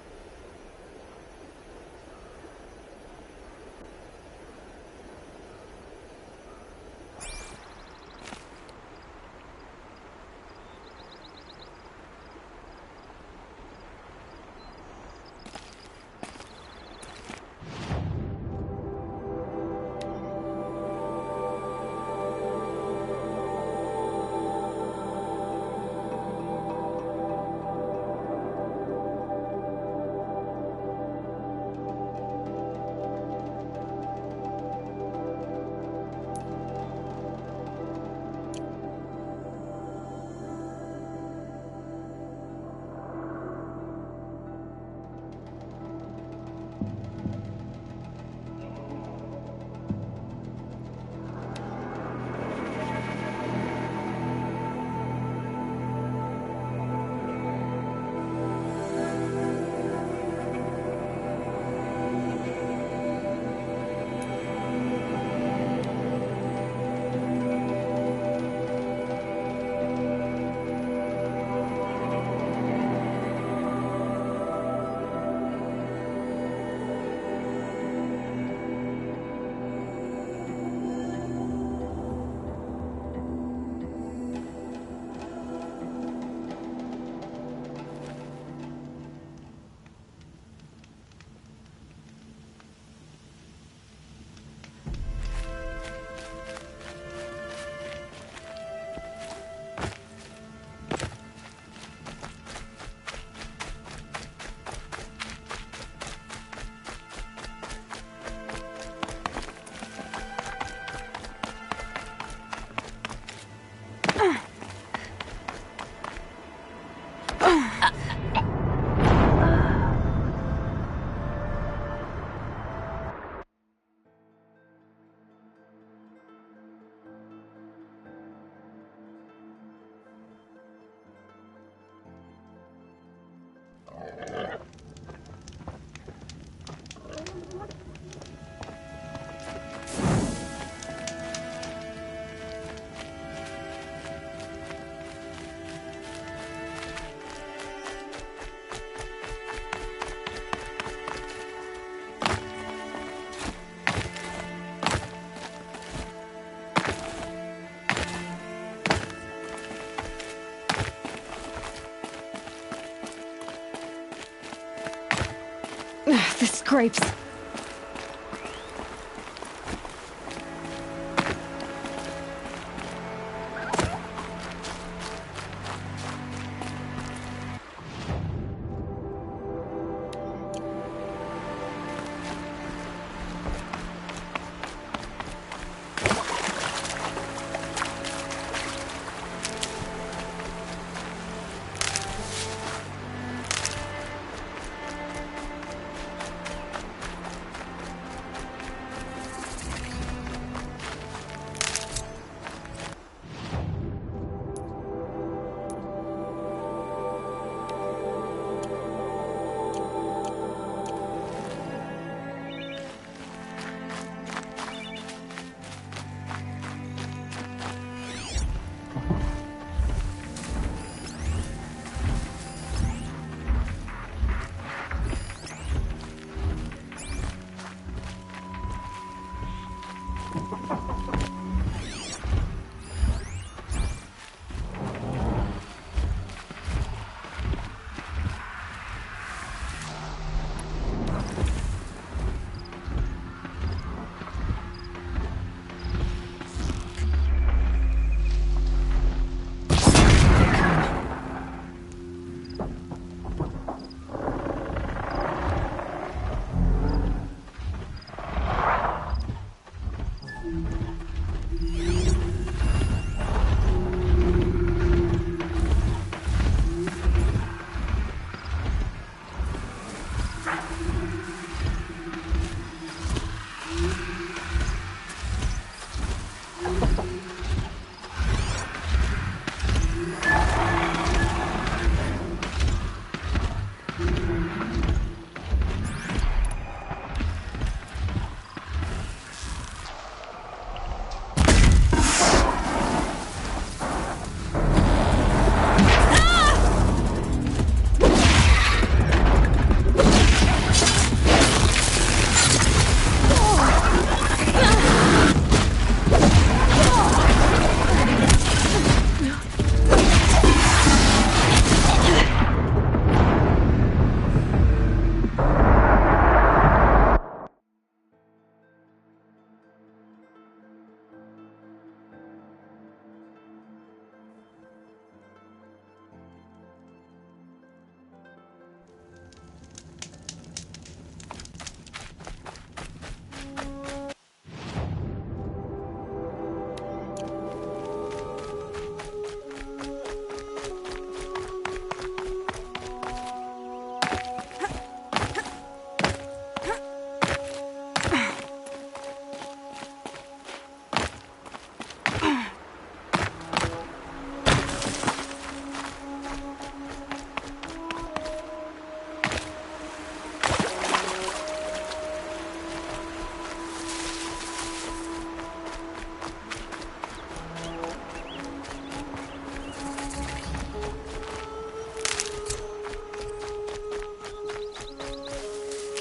Grapes.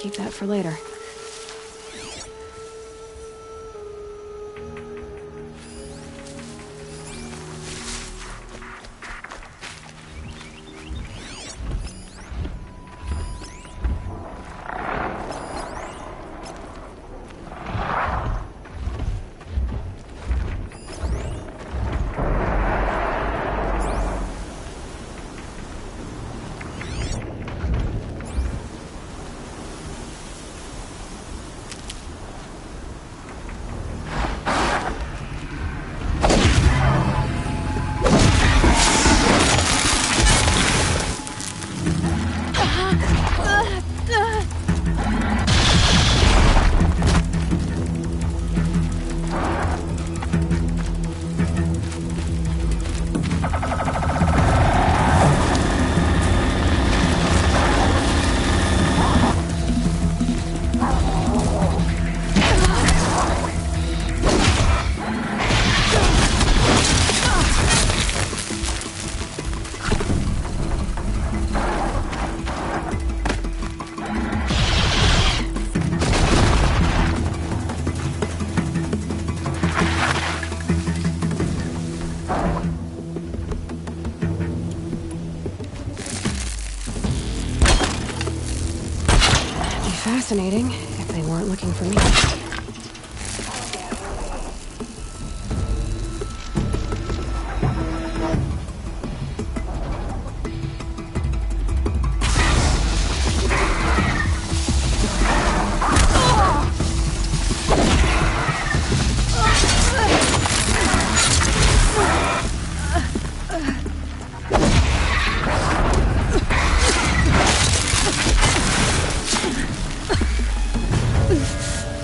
Keep that for later. fascinating, if they weren't looking for me.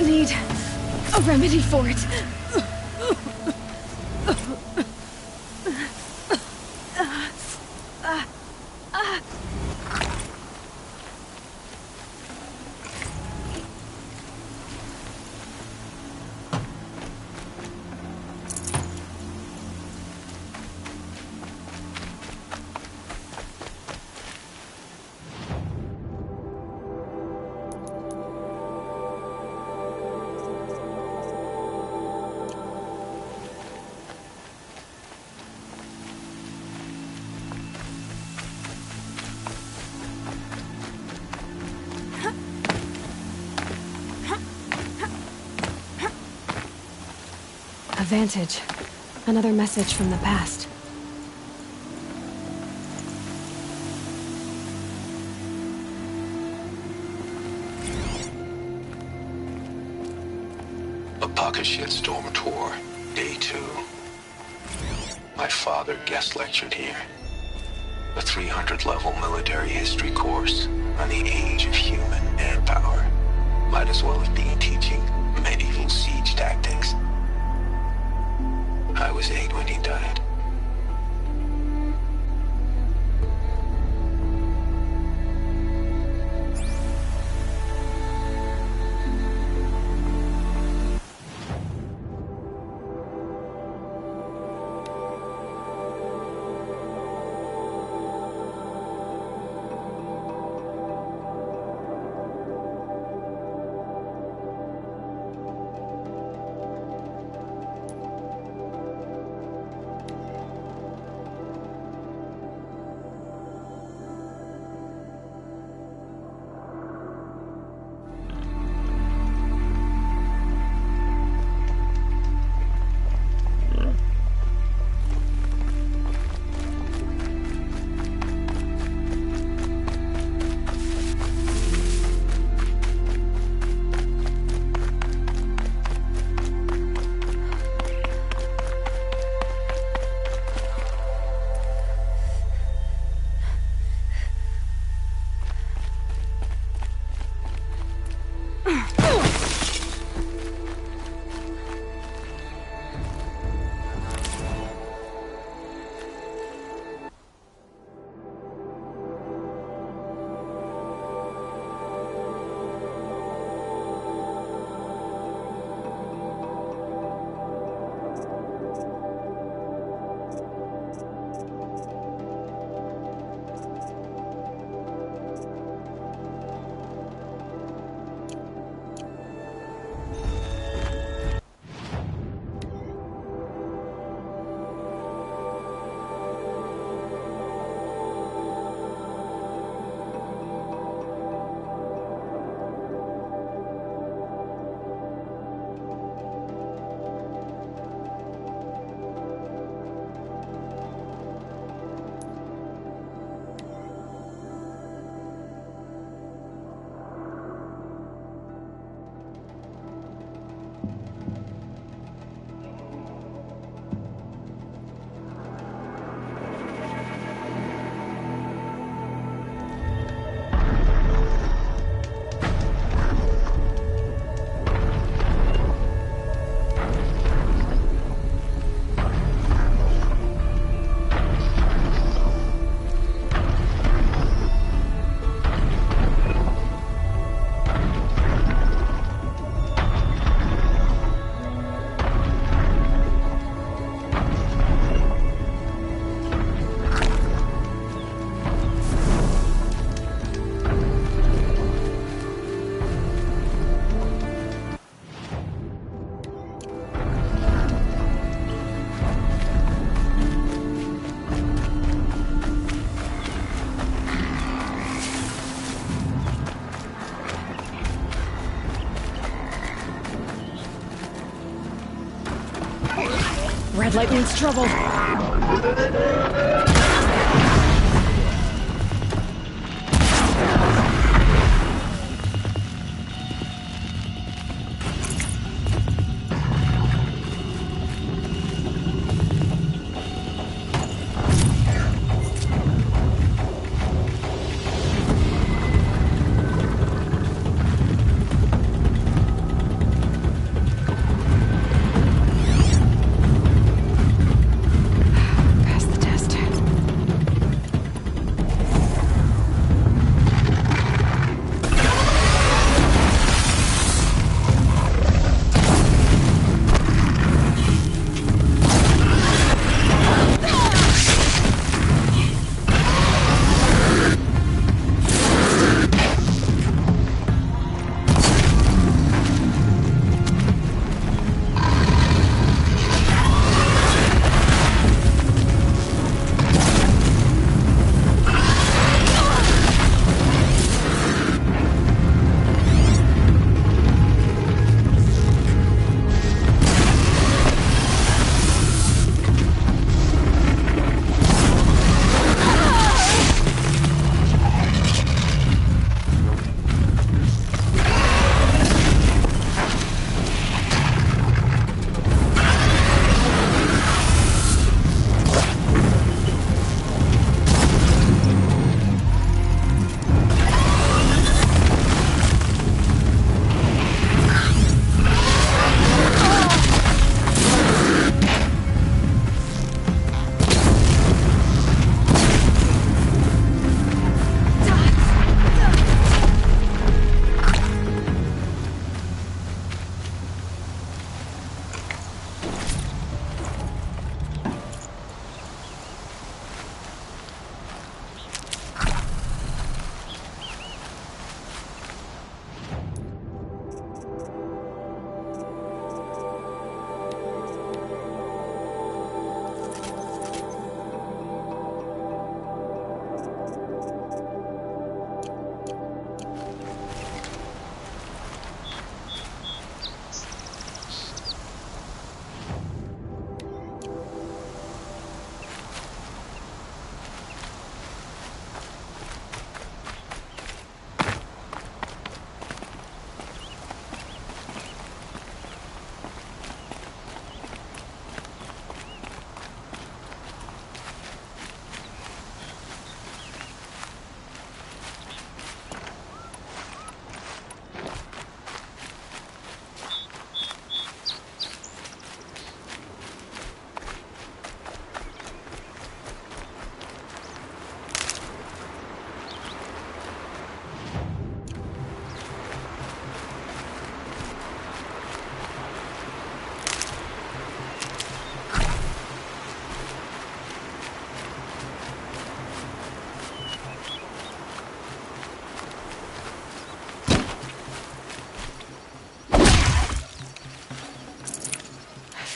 Need a remedy for it. A Vantage. Another message from the past. A pocket shitstorm tour, day 2. My father guest lectured here. A 300-level military history course on the age of human manpower. Might as well have been teaching medieval siege tactics. I was 8 when he died. Red light means trouble.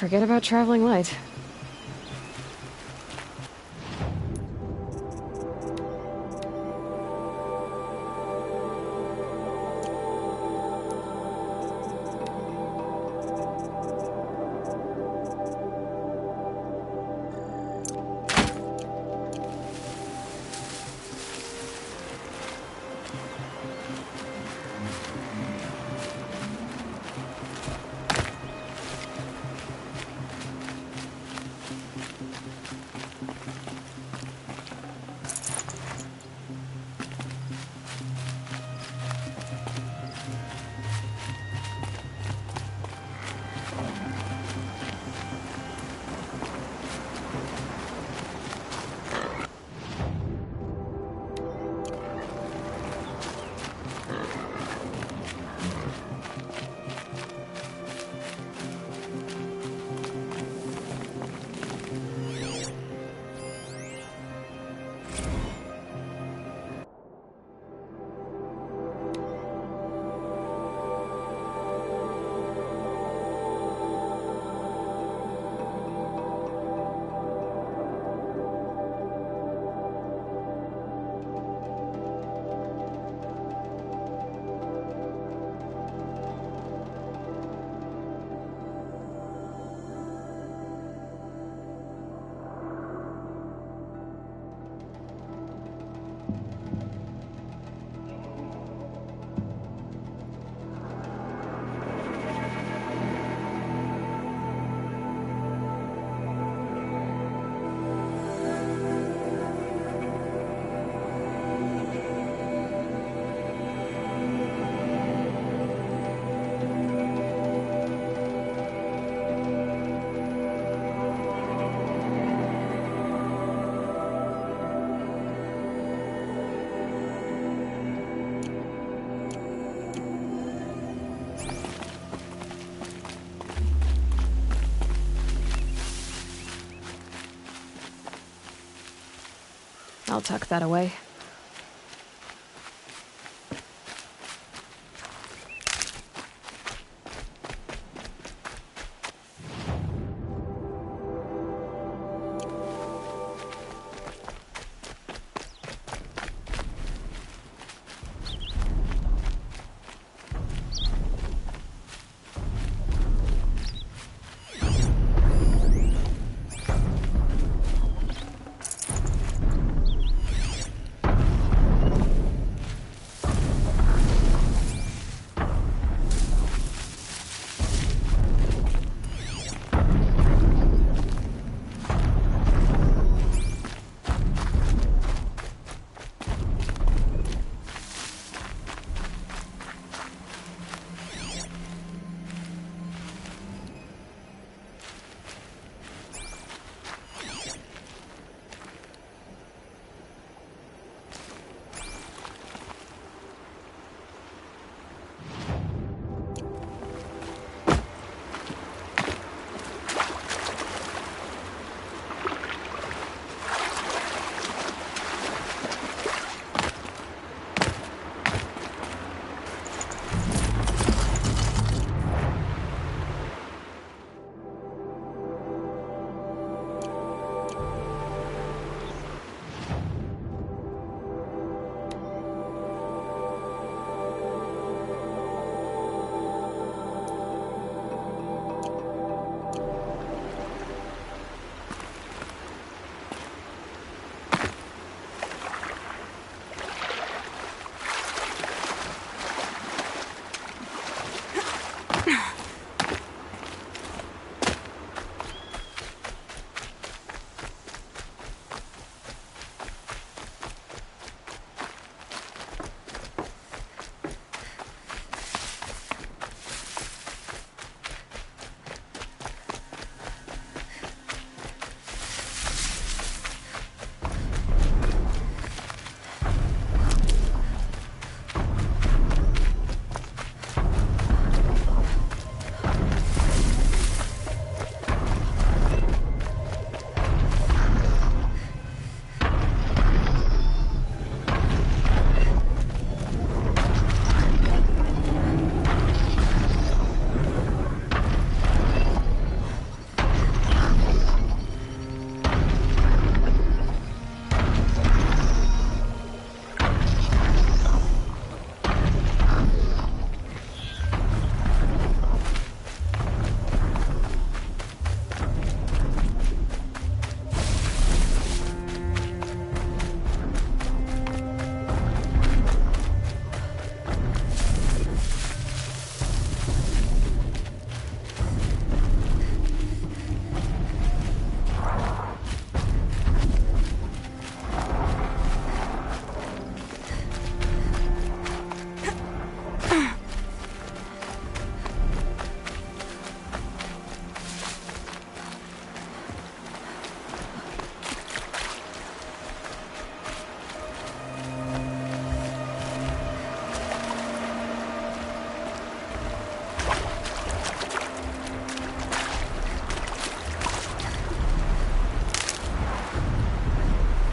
Forget about traveling light. I'll tuck that away.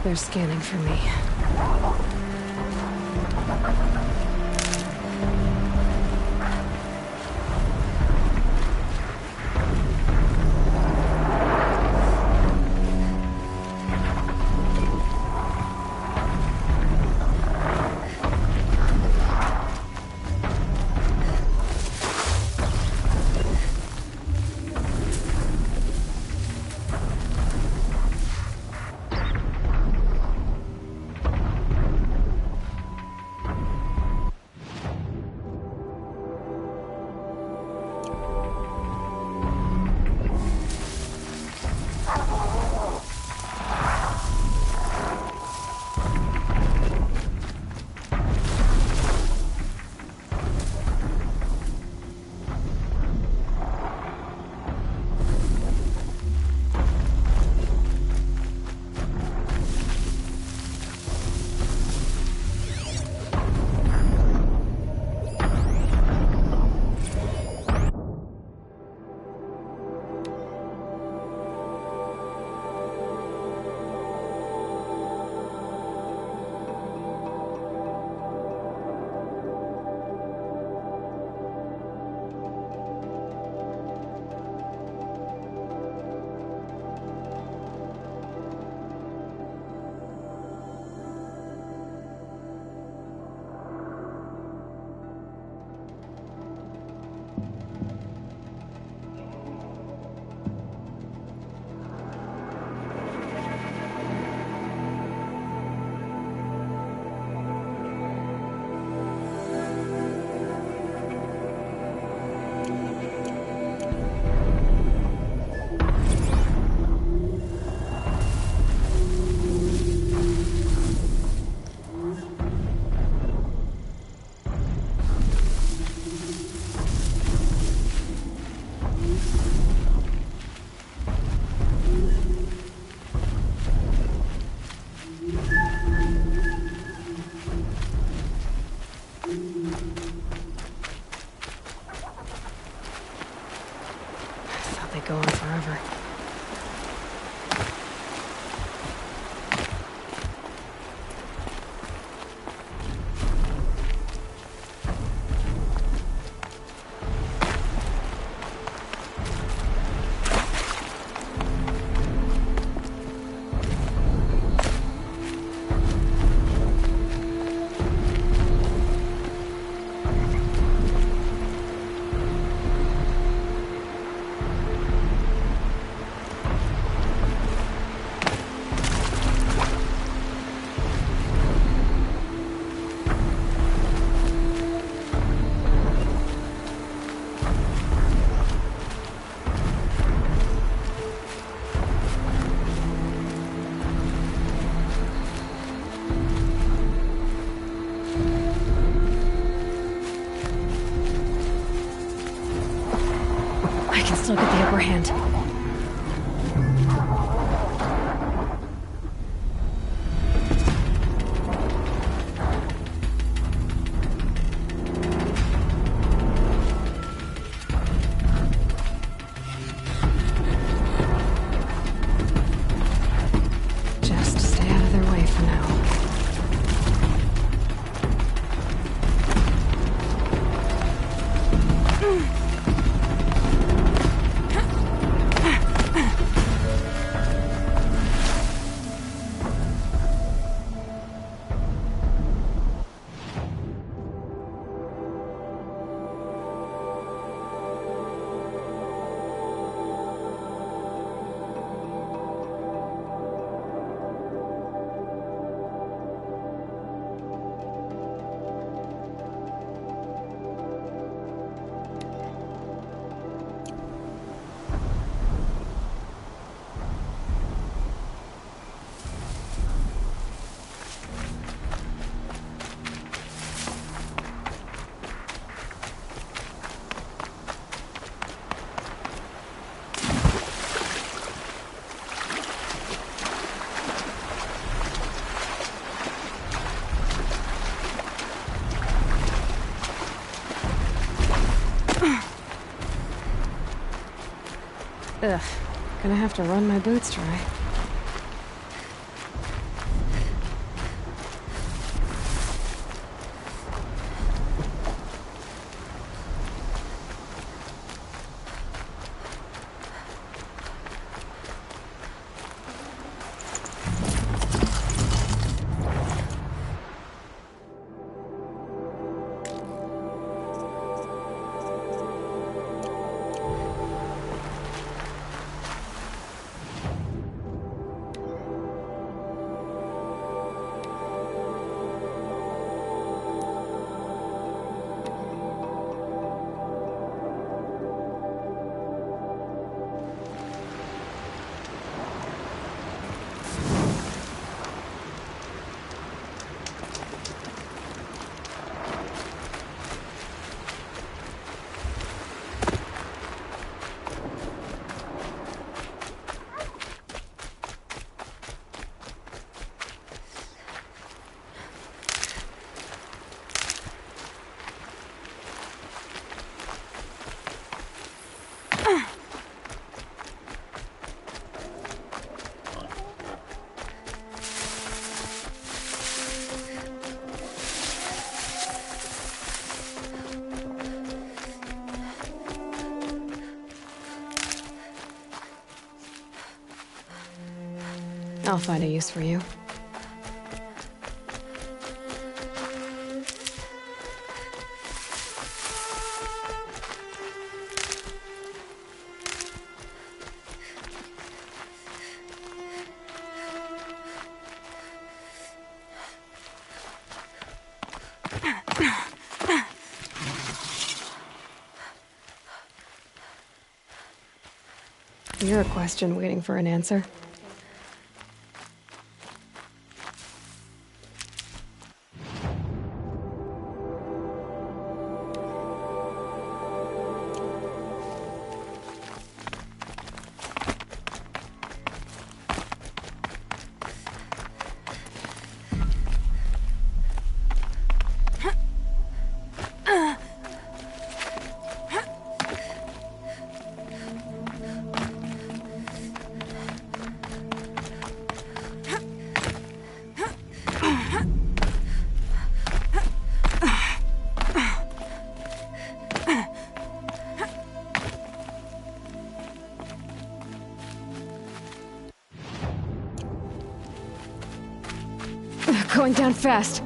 They're scanning for me. They go on forever. Still get the upper hand. Just stay out of their way for now. Ugh, gonna have to run my boots dry. I'll find a use for you. You're a question waiting for an answer. Going down fast.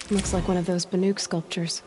Looks like one of those Banuk sculptures.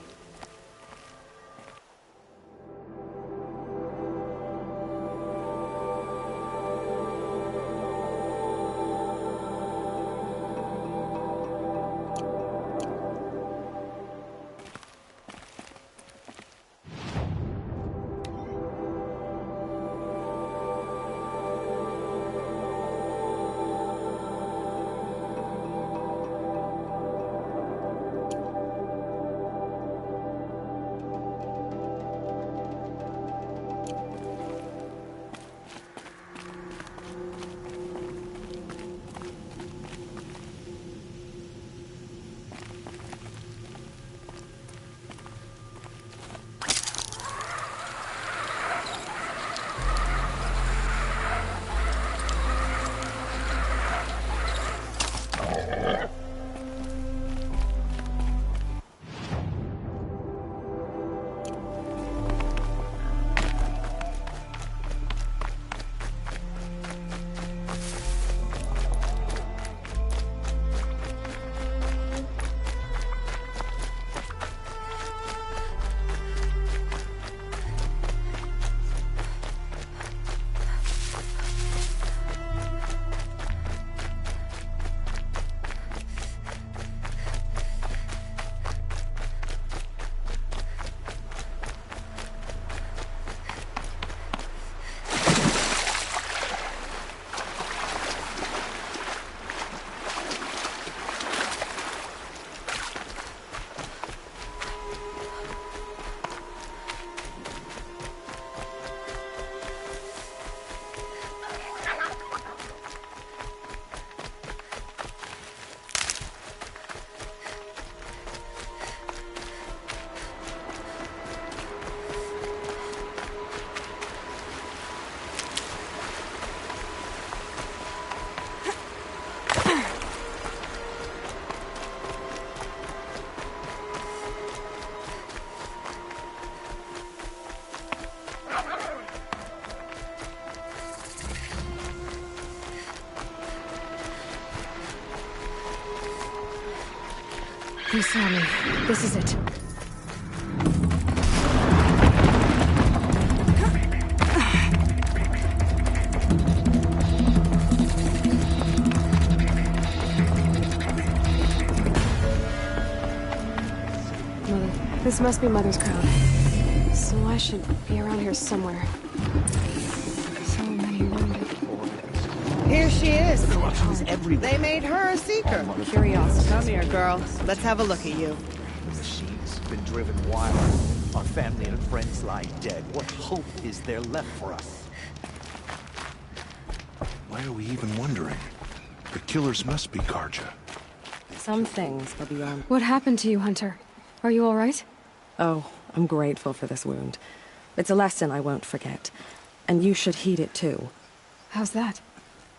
He saw me. This is it. Mother. This must be Mother's crowd. So I should be around here somewhere. Here she is. The corruption is everywhere. They made her a seeker. Curiosity. Come here, girl. Let's have a look at you. The machine's been driven wild. Our family and friends lie dead. What hope is there left for us? Why are we even wondering? The killers must be Karja. Some things are beyond... What happened to you, Hunter? Are you all right? Oh, I'm grateful for this wound. It's a lesson I won't forget. And you should heed it too. How's that?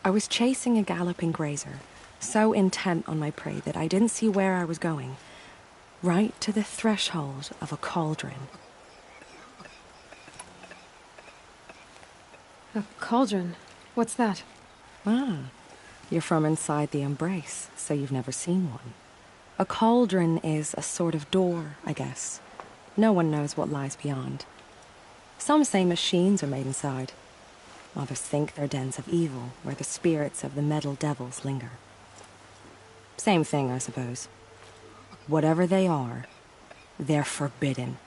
I was chasing a galloping grazer, so intent on my prey that I didn't see where I was going. Right to the threshold of a cauldron. A cauldron? What's that? Ah, you're from inside the Embrace, so you've never seen one. A cauldron is a sort of door, I guess. No one knows what lies beyond. Some say machines are made inside. Others think they're dens of evil, where the spirits of the metal devils linger. Same thing, I suppose. Whatever they are, they're forbidden.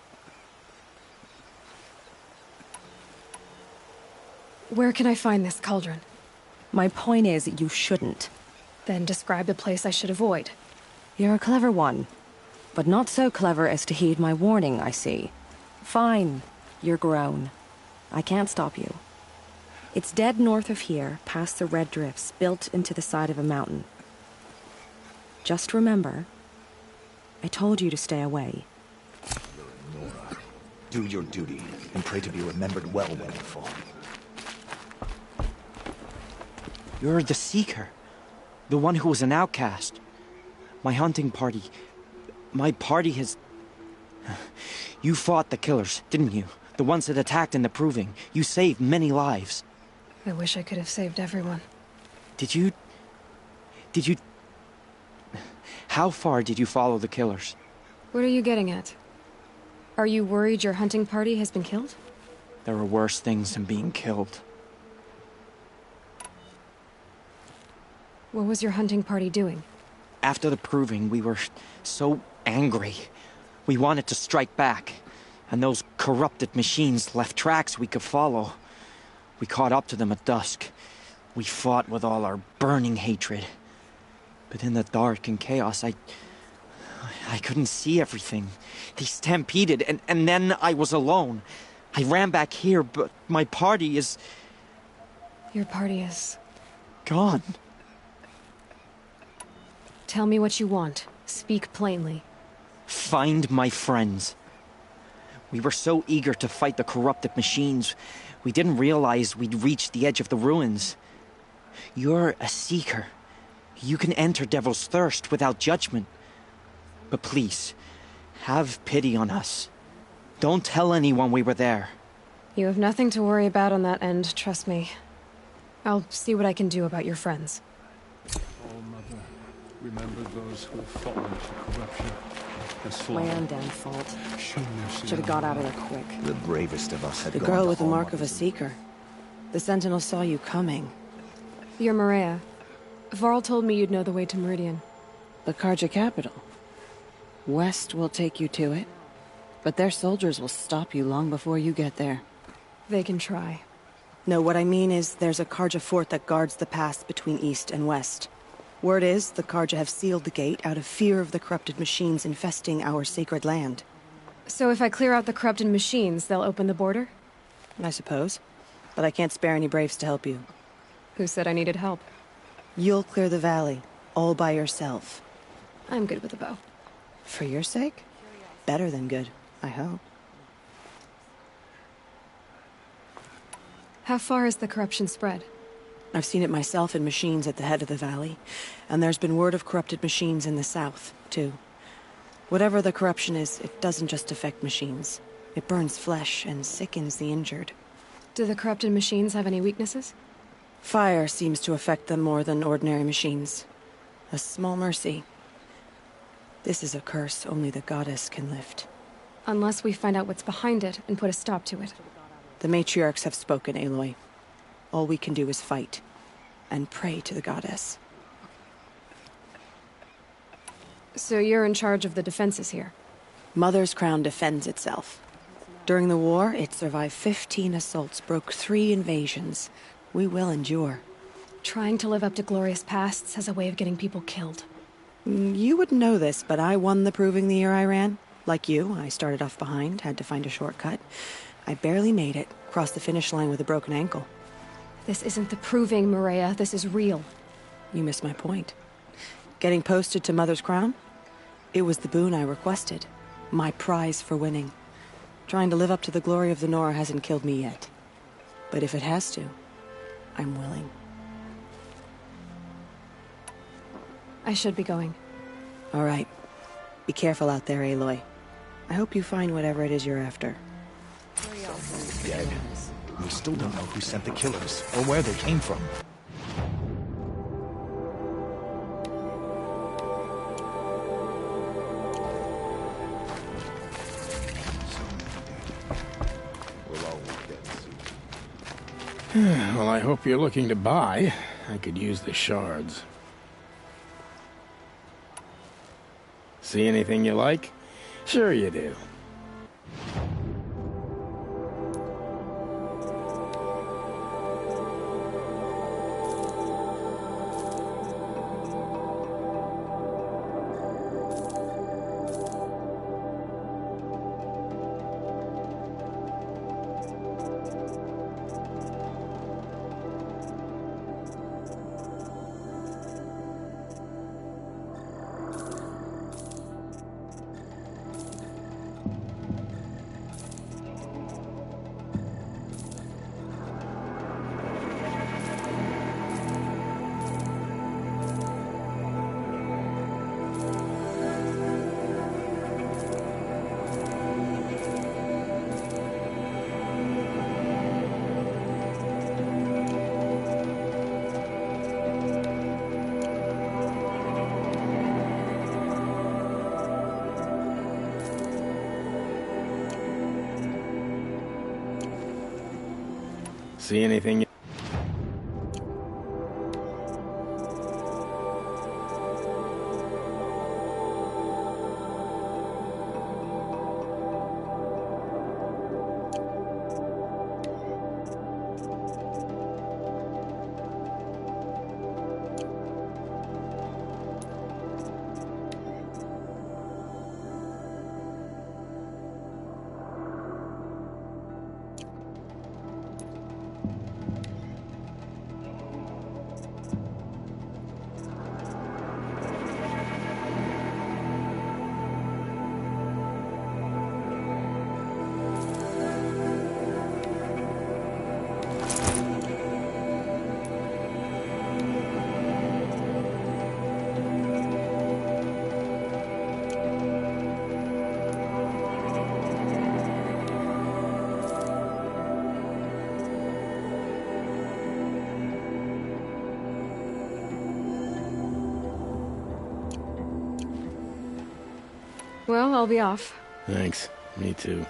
Where can I find this cauldron? My point is, you shouldn't. Then describe the place I should avoid. You're a clever one, but not so clever as to heed my warning, I see. Fine, you're grown. I can't stop you. It's dead north of here, past the red drifts, built into the side of a mountain. Just remember, I told you to stay away. Nora, do your duty, and pray to be remembered well when you fall. You're the Seeker. The one who was an outcast. My hunting party... My party has... You fought the killers, didn't you? The ones that attacked in the Proving. You saved many lives. I wish I could have saved everyone. Did you... How far did you follow the killers? What are you getting at? Are you worried your hunting party has been killed? There are worse things than being killed. What was your hunting party doing? After the Proving, we were so angry. We wanted to strike back. And those corrupted machines left tracks we could follow. We caught up to them at dusk. We fought with all our burning hatred. But in the dark and chaos, I couldn't see everything. They stampeded, and then I was alone. I ran back here, but my party is... Your party is... gone. Tell me what you want. Speak plainly. Find my friends. We were so eager to fight the corrupted machines, we didn't realize we'd reached the edge of the ruins. You're a Seeker. You can enter Devil's Thirst without judgment. But please, have pity on us. Don't tell anyone we were there. You have nothing to worry about on that end, trust me. I'll see what I can do about your friends. Oh, Mother, remember those who have fallen to corruption. My own damn fault. Should have got out of there quick. The bravest of us had The gone girl to with the mark of a Hallmark. Seeker. The Sentinel saw you coming. You're Maria. Varl told me you'd know the way to Meridian. The Karja capital. West will take you to it, but their soldiers will stop you long before you get there. They can try. No, what I mean is there's a Karja fort that guards the pass between east and west. Word is, the Karja have sealed the gate out of fear of the corrupted machines infesting our sacred land. So if I clear out the corrupted machines, they'll open the border? I suppose. But I can't spare any braves to help you. Who said I needed help? You'll clear the valley, all by yourself. I'm good with a bow. For your sake? Better than good, I hope. How far has the corruption spread? I've seen it myself in machines at the head of the valley, and there's been word of corrupted machines in the south, too. Whatever the corruption is, it doesn't just affect machines. It burns flesh and sickens the injured. Do the corrupted machines have any weaknesses? Fire seems to affect them more than ordinary machines. A small mercy. This is a curse only the goddess can lift. Unless we find out what's behind it and put a stop to it. The matriarchs have spoken, Aloy. All we can do is fight, and pray to the goddess. So you're in charge of the defenses here? Mother's crown defends itself. During the war, it survived 15 assaults, broke 3 invasions. We will endure. Trying to live up to glorious pasts has a way of getting people killed. You wouldn't know this, but I won the proving the year I ran. Like you, I started off behind, had to find a shortcut. I barely made it, crossed the finish line with a broken ankle. This isn't the proving, Maria. This is real. You missed my point. Getting posted to Mother's Crown? It was the boon I requested. My prize for winning. Trying to live up to the glory of the Nora hasn't killed me yet. But if it has to, I'm willing. I should be going. All right. Be careful out there, Aloy. I hope you find whatever it is you're after. Dead. We still don't know who sent the killers, or where they came from. Well, I hope you're looking to buy. I could use the shards. See anything you like? Sure you do. See anything? Well, I'll be off. Thanks. Me too.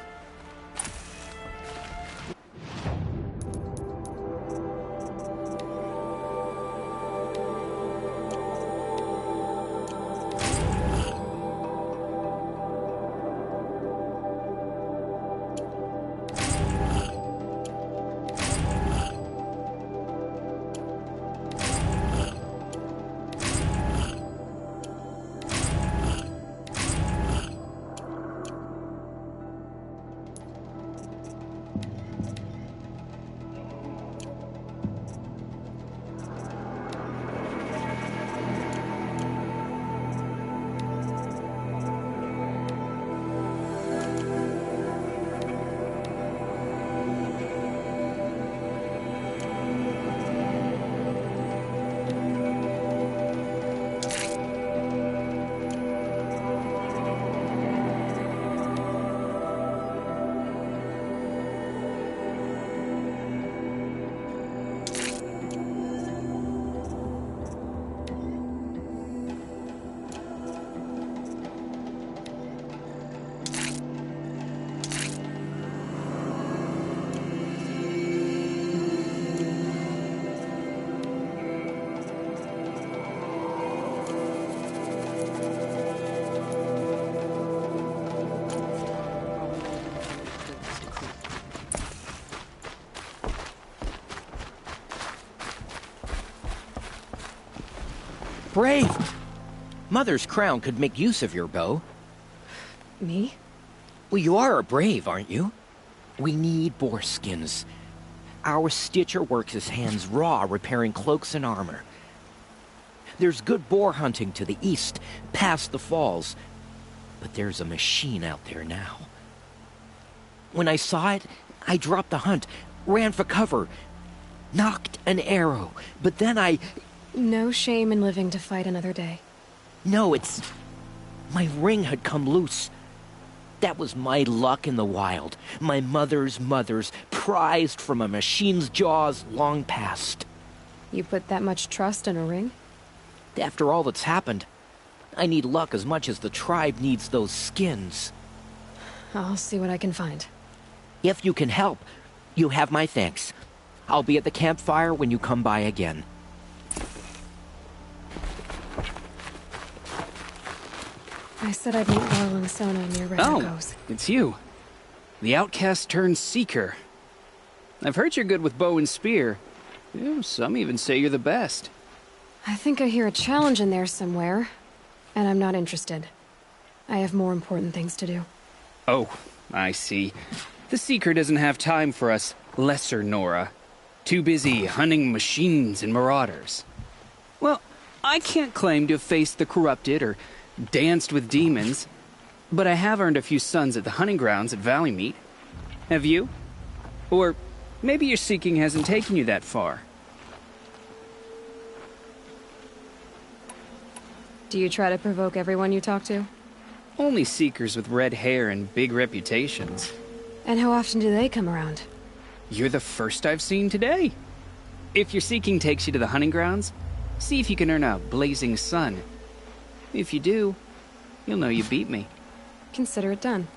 Brave! Mother's Crown could make use of your bow. Me? Well, you are a brave, aren't you? We need boar skins. Our stitcher works his hands raw repairing cloaks and armor. There's good boar hunting to the east, past the falls. But there's a machine out there now. When I saw it, I dropped the hunt, ran for cover, knocked an arrow, but then I... No shame in living to fight another day. No, it's... my ring had come loose. That was my luck in the wild. My mother's prized from a machine's jaws long past. You put that much trust in a ring? After all that's happened, I need luck as much as the tribe needs those skins. I'll see what I can find. If you can help, you have my thanks. I'll be at the campfire when you come by again. I said I'd meet Laurel and Sona near Red Echoes. It's you. The outcast turned seeker. I've heard you're good with bow and spear. Some even say you're the best. I think I hear a challenge in there somewhere, and I'm not interested. I have more important things to do. Oh, I see. The Seeker doesn't have time for us lesser Nora. Too busy hunting machines and marauders. Well, I can't claim to have faced the corrupted or danced with demons, but I have earned a few sons at the hunting grounds at Valley Meet. Have you? Or maybe your seeking hasn't taken you that far. Do you try to provoke everyone you talk to? Only seekers with red hair and big reputations. And how often do they come around? You're the first I've seen today. If your seeking takes you to the hunting grounds, see if you can earn a blazing sun. If you do, you'll know you beat me. Consider it done.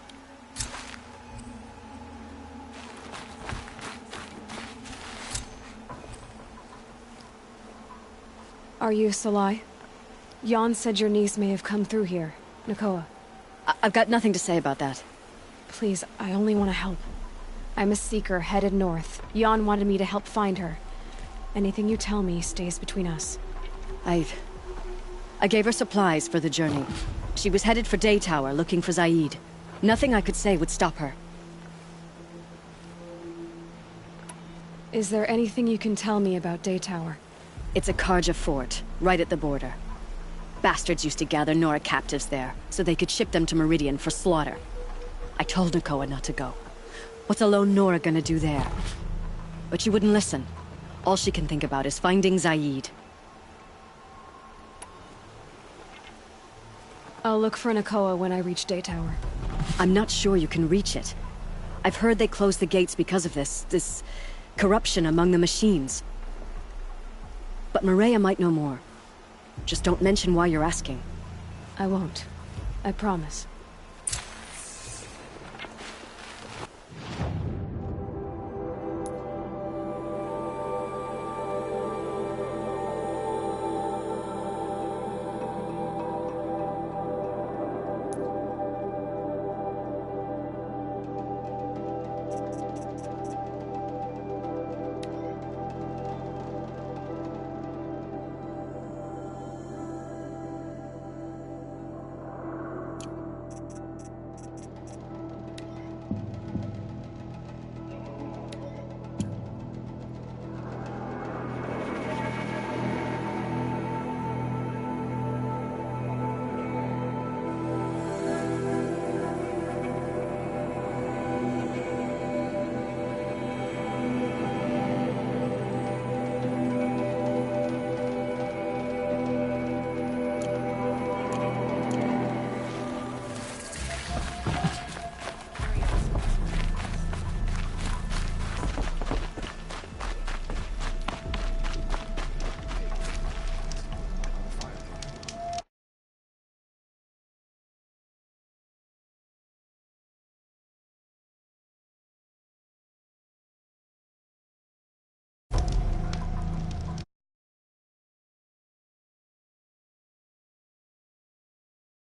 Are you Salai? Jan said your niece may have come through here. Nakoa. I've got nothing to say about that. Please, I only want to help. I'm a seeker headed north. Jan wanted me to help find her. Anything you tell me stays between us. I gave her supplies for the journey. She was headed for Day Tower, looking for Zaid. Nothing I could say would stop her. Is there anything you can tell me about Day Tower? It's a Karja fort, right at the border. Bastards used to gather Nora captives there, so they could ship them to Meridian for slaughter. I told Nakoa not to go. What's a lone Nora gonna do there? But she wouldn't listen. All she can think about is finding Zaid. I'll look for Nakoa when I reach Day Tower. I'm not sure you can reach it. I've heard they closed the gates because of this corruption among the machines. But Maria might know more. Just don't mention why you're asking. I won't. I promise.